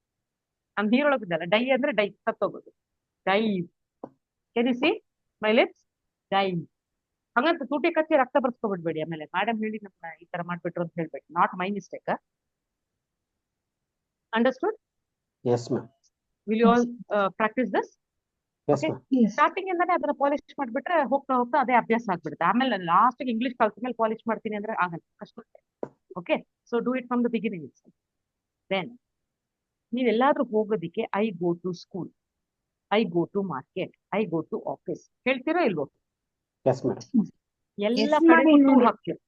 ನಮ್ ನೀರೊಳಗಿದ್ದಲ್ಲ, ಡೈ ಅಂದ್ರೆ dye, ಸತ್ತೋಗೋದು. Dive, can U see my lips? Dive. ಹಂಗಂತ ತೂಟಿ ಕಚ್ಚಿ ರಕ್ತ ಬರ್ಸ್ಕೊಬಿಡ್ಬೇಡಿ. ಆಮೇಲೆ ಮೇಡಮ್ ಹೇಳಿ ನಮ್ಮನ್ನ ಈ ತರ ಮಾಡ್ಬಿಟ್ರು ಅಂತ ಹೇಳ್ಬೇಡಿ. Not my mistake. Understood? Yes, ma'am. Will you all practise this? Yes, okay, ma'am. Yes. Starting ಇಂದಾನೆ ಅದನ್ನ ಪಾಲಿಶ್ ಮಾಡ್ಬಿಟ್ರೆ ಹೋಗ್ತಾ ಹೋಗ್ತಾ ಅದೇ ಅಭ್ಯಾಸ ಆಗ್ಬಿಡುತ್ತೆ. ಆಮೇಲೆ ಲಾಸ್ಟ್ ಇಂಗ್ಲಿಷ್ ಕಲ್ತ ಮೇಲೆ ಪಾಲಿಶ್ ಮಾಡ್ತೀನಿ ಅಂದ್ರೆ ಆಗಲ್ಲ, ಕಷ್ಟ. Okay, so do it from the beginning. Then ನೀವೆಲ್ಲಾದ್ರೂ ಹೋಗೋದಿಕ್ಕೆ I go to school, I go to market, I go to office ಹೇಳ್ತೀರೋ ಇಲ್ವೋ? Yes, ma'am. ಎಲ್ಲ Yes, ಕಡೆಗೂ ma'am. ಟು ಹಾಕ್ತೀವಿ.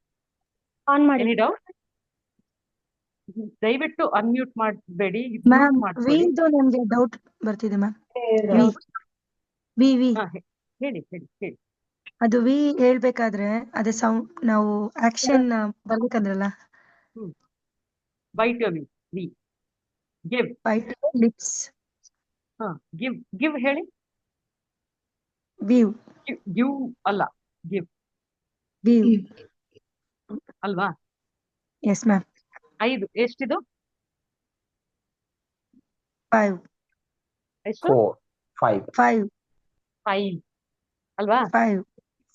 ಆನ್ ಮಾಡಿ ಎನಿ ಡೌಟ್? ದಯವಿಟ್ಟು ಅನ್ಮ್ಯೂಟ್ ಮಾಡಬೇಡಿ, ಮ್ಯಾಮ್. ವಿ ಮಾಡ್ಕೊಳ್ಳಿ. ಇದು ನಮ್ಗೆ ಡೌಟ್ ಬರ್ತಿದೆ ಮ್ಯಾಮ್. ವಿ ಹಾ, ಹೇಳಿ. ಅದು ವಿ ಹೇಳ್ಬೇಕಾದ್ರೆ ಅದೇ ಸೌಂಡ್ ನಾವು ಆಕ್ಷನ್ ಬರ್ಬೇಕಂದ್ರಲ್ಲ, bite your V. Give, bite lips, ಹಾ, ಗಿವ್ ಹೇಳಿ. ವೀವ್, ಗಿವ್ ಅಲ್ಲ, ಗಿವ್ ವೀವ್. ಅಲ್ವಾ? Yes ma'am. 5 ಎಷ್ಟಿದು? 5 ಎಷ್ಟು? 4, 5. 5 ಅಲ್ವಾ? 5.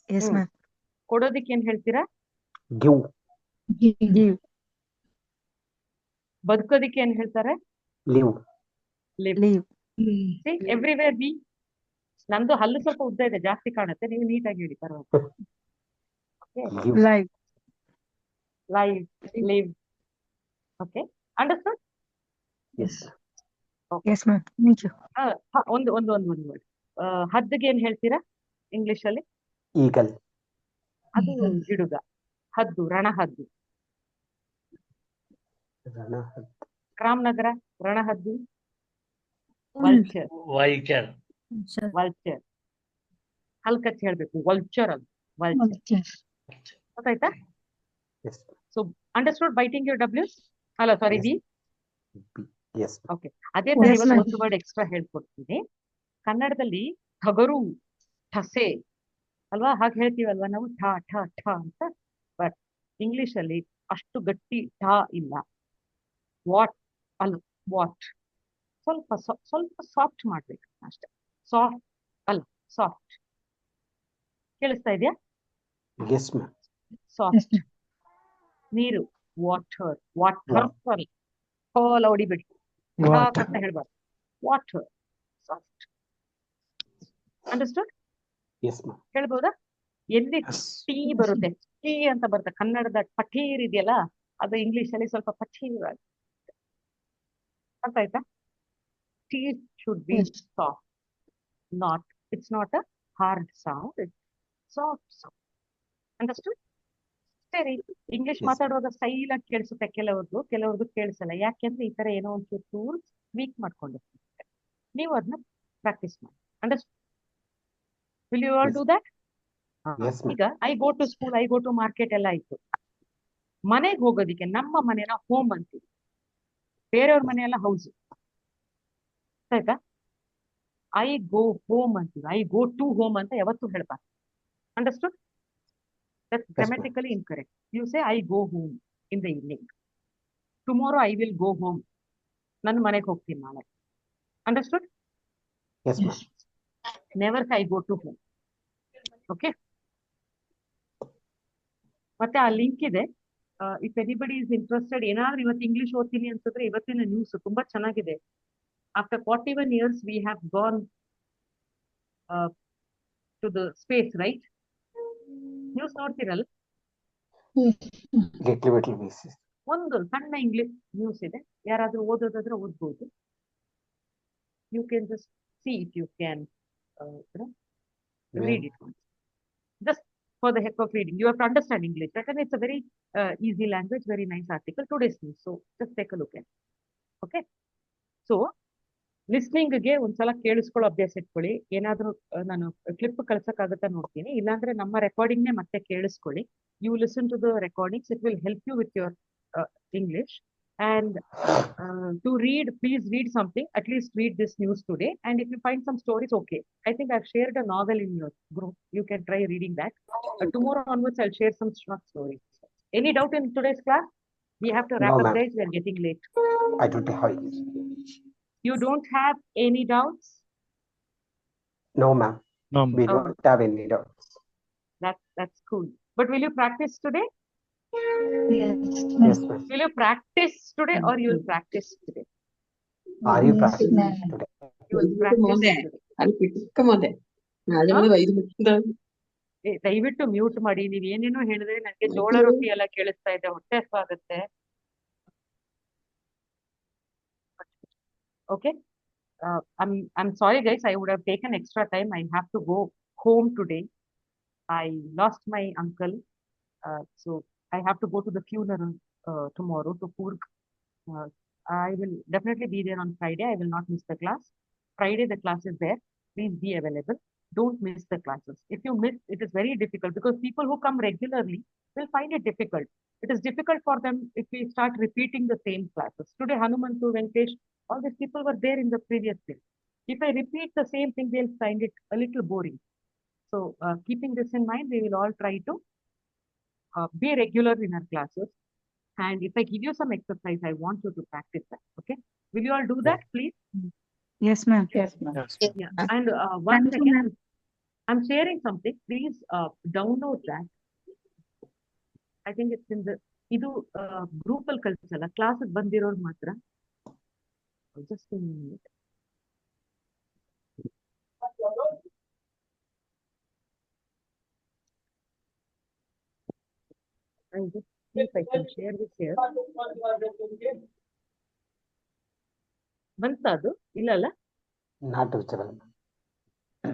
Yes ma'am. ಕೊಡೋದಿಕ್ಕೆ ಏನ್ ಹೇಳ್ತೀರಾ? Give. ಗಿವ್. ಬದುಕೋದಿಕ್ಕೆ ಏನ್ ಹೇಳ್ತಾರೆ? Live. ಲೀವ್. Everywhere we. ನಂದು ಹಲ್ಲು ಸ್ವಲ್ಪ ಉದ್ದ ಇದೆ, ಜಾಸ್ತಿ ಕಾಣುತ್ತೆ, ನೀವು ನೀಟಾಗಿ ಹೇಳಿ, ಪರವಾಗಿಲ್ಲ. Give. Live. Live, live. Okay, understood? Yes. Yes ma'am. Thank you. ಒಂದು ವರ್ಡ್. ಹದ್ದಿಗೆ ಏನ್ ಹೇಳ್ತೀರಾ ಇಂಗ್ಲಿಷ್ ಅಲ್ಲಿ? Eagle. ಅದು ಗಿಡುಗ. ಹದ್ದು, ರಣಹದ್ದು. ರಾಮನಗರ ರಣಹದ್ದು. ವಲ್ಚರ್. ವೈಕ್ಯಾರ್. ಹಲ್ಕಚ್ಚಿ ಹೇಳ್ಬೇಕು, ವಲ್ಚರ್ ಅದು. ವಲ್ಚರ್, ಗೊತ್ತಾಯ್ತಾ? Yes. So understood biting your ಡಬ್ಲ್ಯೂಸ್? ಅಲ್ಲ, sorry, Yes. V. Yes. Okay, ಅದೇ ತರ Yes, ಇವತ್ತು ma'am. ಒಂದು ವರ್ಡ್ ಎಕ್ಸ್ಟ್ರಾ ಹೇಳ್ಕೊಡ್ತೀನಿ. ಕನ್ನಡದಲ್ಲಿ ಠಗರು, ಠಸೆ ಅಲ್ವಾ, ಹಾಗೆ ಹೇಳ್ತೀವಲ್ವಾ ನಾವು, ಠ ಠ ಠ ಅಂತ. ಬಟ್ ಇಂಗ್ಲಿಷ್ ಅಲ್ಲಿ ಅಷ್ಟು ಗಟ್ಟಿ ಠ ಇಲ್ಲ. ವಾಟ್ ಅಲ್ಲ, ವಾಟ್ ಸ್ವಲ್ಪ ಸಾಫ್ಟ್ ಮಾಡ್ಬೇಕು ಅಷ್ಟೇ. ಸಾಫ್ಟ್ ಅಲ್ಲ, ಸಾಫ್ಟ್. ಕೇಳಿಸ್ತಾ ಇದೆಯಾ? Yes, ma'am. ಸಾಫ್ಟ್. ನೀರು, ವಾಟರ್. ವಾಟರ್ ಕಾಲ್ ಹೊಡಿಬಿಡಿ, Water. ಅಂತ ಹೇಳ್ಬಾರ್ದು. Water, soft. Understood? Yes, ma'am. ಹೇಳ್ಬೋದಾ? ಎಲ್ಲಿ Yes. ಟೀ ಬರುತ್ತೆ, ಟೀ ಅಂತ ಬರುತ್ತೆ. ಕನ್ನಡದ ಪಠೀರ್ ಇದೆಯಲ್ಲ, ಅದು ಇಂಗ್ಲಿಷ್ ಅಲ್ಲಿ ಸ್ವಲ್ಪ ಪಠೀರ್ ಆಗಿ. ಅರ್ಥ ಆಯ್ತಾ? Tea should be soft, it's not a hard sound, it's soft sound. Understood? ಸರಿ, ಇಂಗ್ಲಿಷ್ Yes. ಮಾತಾಡುವಾಗ ಸ್ಟೈಲ್ ಆಗಿ ಕೇಳಿಸುತ್ತೆ ಕೆಲವ್ರದ್ದು ಕೇಳಿಸಲ್ಲ. ಯಾಕೆಂದ್ರೆ ಈ ತರ ಏನೋ ಒಂಚೂರು ಟೂಲ್ಸ್ ವೀಕ್ ಮಾಡ್ಕೊಂಡಿರ್ತಾರೆ. ನೀವು ಅದನ್ನ ಪ್ರಾಕ್ಟೀಸ್ ಮಾಡಿ. Understood? Will you all Yes. Do that? Yes, ma'am. ಈಗ I go to school, I go to market ಎಲ್ಲ ಆಯ್ತು. ಮನೆಗೆ ಹೋಗೋದಿಕ್ಕೆ ನಮ್ಮ ಮನೆನ ಹೋಮ್ ಅಂತೀವಿ, ಬೇರೆಯವ್ರ ಮನೆ ಎಲ್ಲ ಹೌಸ್. ಆಯ್ತಾ? ಐ ಗೋ ಹೋಮ್ ಅಂತೀವಿ, ಐ ಗೋ ಟು ಹೋಮ್ ಅಂತ ಯಾವತ್ತೂ ಹೇಳ್ಬಾರ್ದು. Understood? That's Yes, ma'am. Grammatically incorrect. You say I go home in the evening. Tomorrow I will go home. ನನ್ನ ಮನೆಗೆ ಹೋಗ್ತೀನಿ ನಾಳೆ. Understood? Yes, ma'am. Never I go to home. Okay? ಮತ್ತೆ ಆ link ಇದೆ. ಇಫ್ ಎನಿಬಡಿ ಇಸ್ ಇಂಟ್ರೆಸ್ಟೆಡ್, ಏನಾದ್ರೂ ಇವತ್ತು English ಓದ್ತೀನಿ ಅಂತಂದ್ರೆ ಇವತ್ತಿನ ನ್ಯೂಸ್ ತುಂಬಾ ಚೆನ್ನಾಗಿದೆ. After 41 years we have gone to the space, right? News ನೋಡ್ತೀರಲ್ಲ? Little basis. ಒಂದು ಸಣ್ಣ ಇಂಗ್ಲಿಷ್ ನ್ಯೂಸ್ ಇದೆ, ಯಾರಾದ್ರೂ ಓದೋದಾದ್ರೆ ಓದ್ಬೋದು. You can just see if you can read it once. Just for the heck of reading. You have to understand English. And it's a very easy language, very nice article, today's news. So just take a look at it. Okay? So, ಲಿಸ್ನಿಂಗ್ಗೆ ಒಂದ್ಸಲ ಕೇಳಿಸ್ಕೊಳ್ಳೋ ಅಭ್ಯಾಸ ಇಟ್ಕೊಳ್ಳಿ. ಏನಾದ್ರೂ ನಾನು clip ಕಳ್ಸಕ್ಕಾಗತ್ತಾ ನೋಡ್ತೀನಿ, ಇಲ್ಲಾಂದ್ರೆ ನಮ್ಮ ರೆಕಾರ್ಡಿಂಗ್ನೇ ಮತ್ತೆ ಕೇಳಿಸ್ಕೊಳ್ಳಿ. You listen to the recordings, it will help you with your English. And to read, please read something. At least read this news today. And if you find some stories, okay. I think I've shared a novel in your group. You can try reading that. Tomorrow onwards, I'll share some short stories. Any doubt in today's class? We have to wrap No, up, ma'am. guys. We are getting late. I don't have. You don't have any doubts? No, ma'am. No, We Oh. don't have any doubts. That's cool. But will you practice today? Yes, Yes, ma'am. Will you practice today or you will practice today? Are you Yes, practicing ma'am. today? You will practice today. ದಯವಿಟ್ಟು mute ಮಾಡಿ. ನೀವ್ ಏನೇನೋ ಹೇಳಿದ್ರೆ ನನಗೆ ಜೋಳ ರೊಟ್ಟಿ ಎಲ್ಲ ಕೇಳಿಸ್ತಾ ಇದೆ, ಹೊಟ್ಟೆ ಹಸ್ವಾಗುತ್ತೆ. Okay? I'm sorry guys, I would have taken extra time. I have to go home today. I lost my uncle. So I have to go to the funeral tomorrow to Coorg. I will definitely be there on Friday. I will not miss the class. Friday the class is there. Please be available. Don't miss the classes. If you miss, it is very difficult because people who come regularly will find it difficult. It is difficult for them if we start repeating the same classes. Today Hanumantu, Venkatesh, all these people were there in the previous day. If I repeat the same thing, they'll find it a little boring. So keeping this in mind, we will all try to be regular in our classes. And if I give you some exercise, I want you to practice that. Okay? Will you all do that, please? Yes, ma'am. yes, ma'am. Yes. Yeah. And once Thank you, again, ma'am. I'm sharing something. Please download that. I think it's in the ಇದು group ಅಲ್ಲಿ ಕಳ್ಸಲ್ಲ, class ಬಂದಿರೋರು ಮಾತ್ರ. Just a minute. I'll just see if I can share this here. ಬಂತ ಅದು? ಇಲ್ಲ ಅಲ್ಲ? Not visible.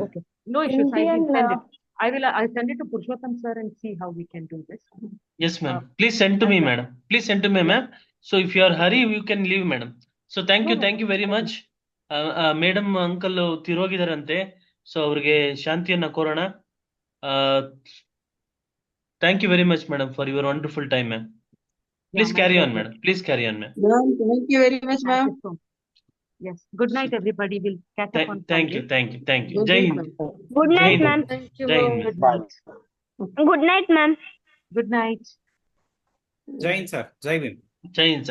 Okay. No issues. I will Indian, send it. I'll send it to Purushottam sir and see how we can do this. Yes, ma'am. Please send to me, madam. Please send to me, ma'am. So if you are hurry, you can leave, madam. So thank you very much. Madam uncle ತಿರೋಗಿದಾರಂತೆ, so ಅವ್ರಿಗೆ ಶಾಂತಿಯನ್ನ ಕೋರೋಣ. Thank you very much, madam, for your wonderful time, ma'am. Please my carry on, pleasure. madam. Please carry on, ma'am. Thank you very much, ma'am. Thank you so much. Yes. Good night, everybody. We'll catch up on Thank Friday. you. Thank you. Jai Hind. Good Jai night, Hind. ma'am. Thank you, Jai ma'am. Hind. Good Bye. night. Good night, ma'am. Good night. Jai Hind, sir. Jai Hind. Jai Hind, sir.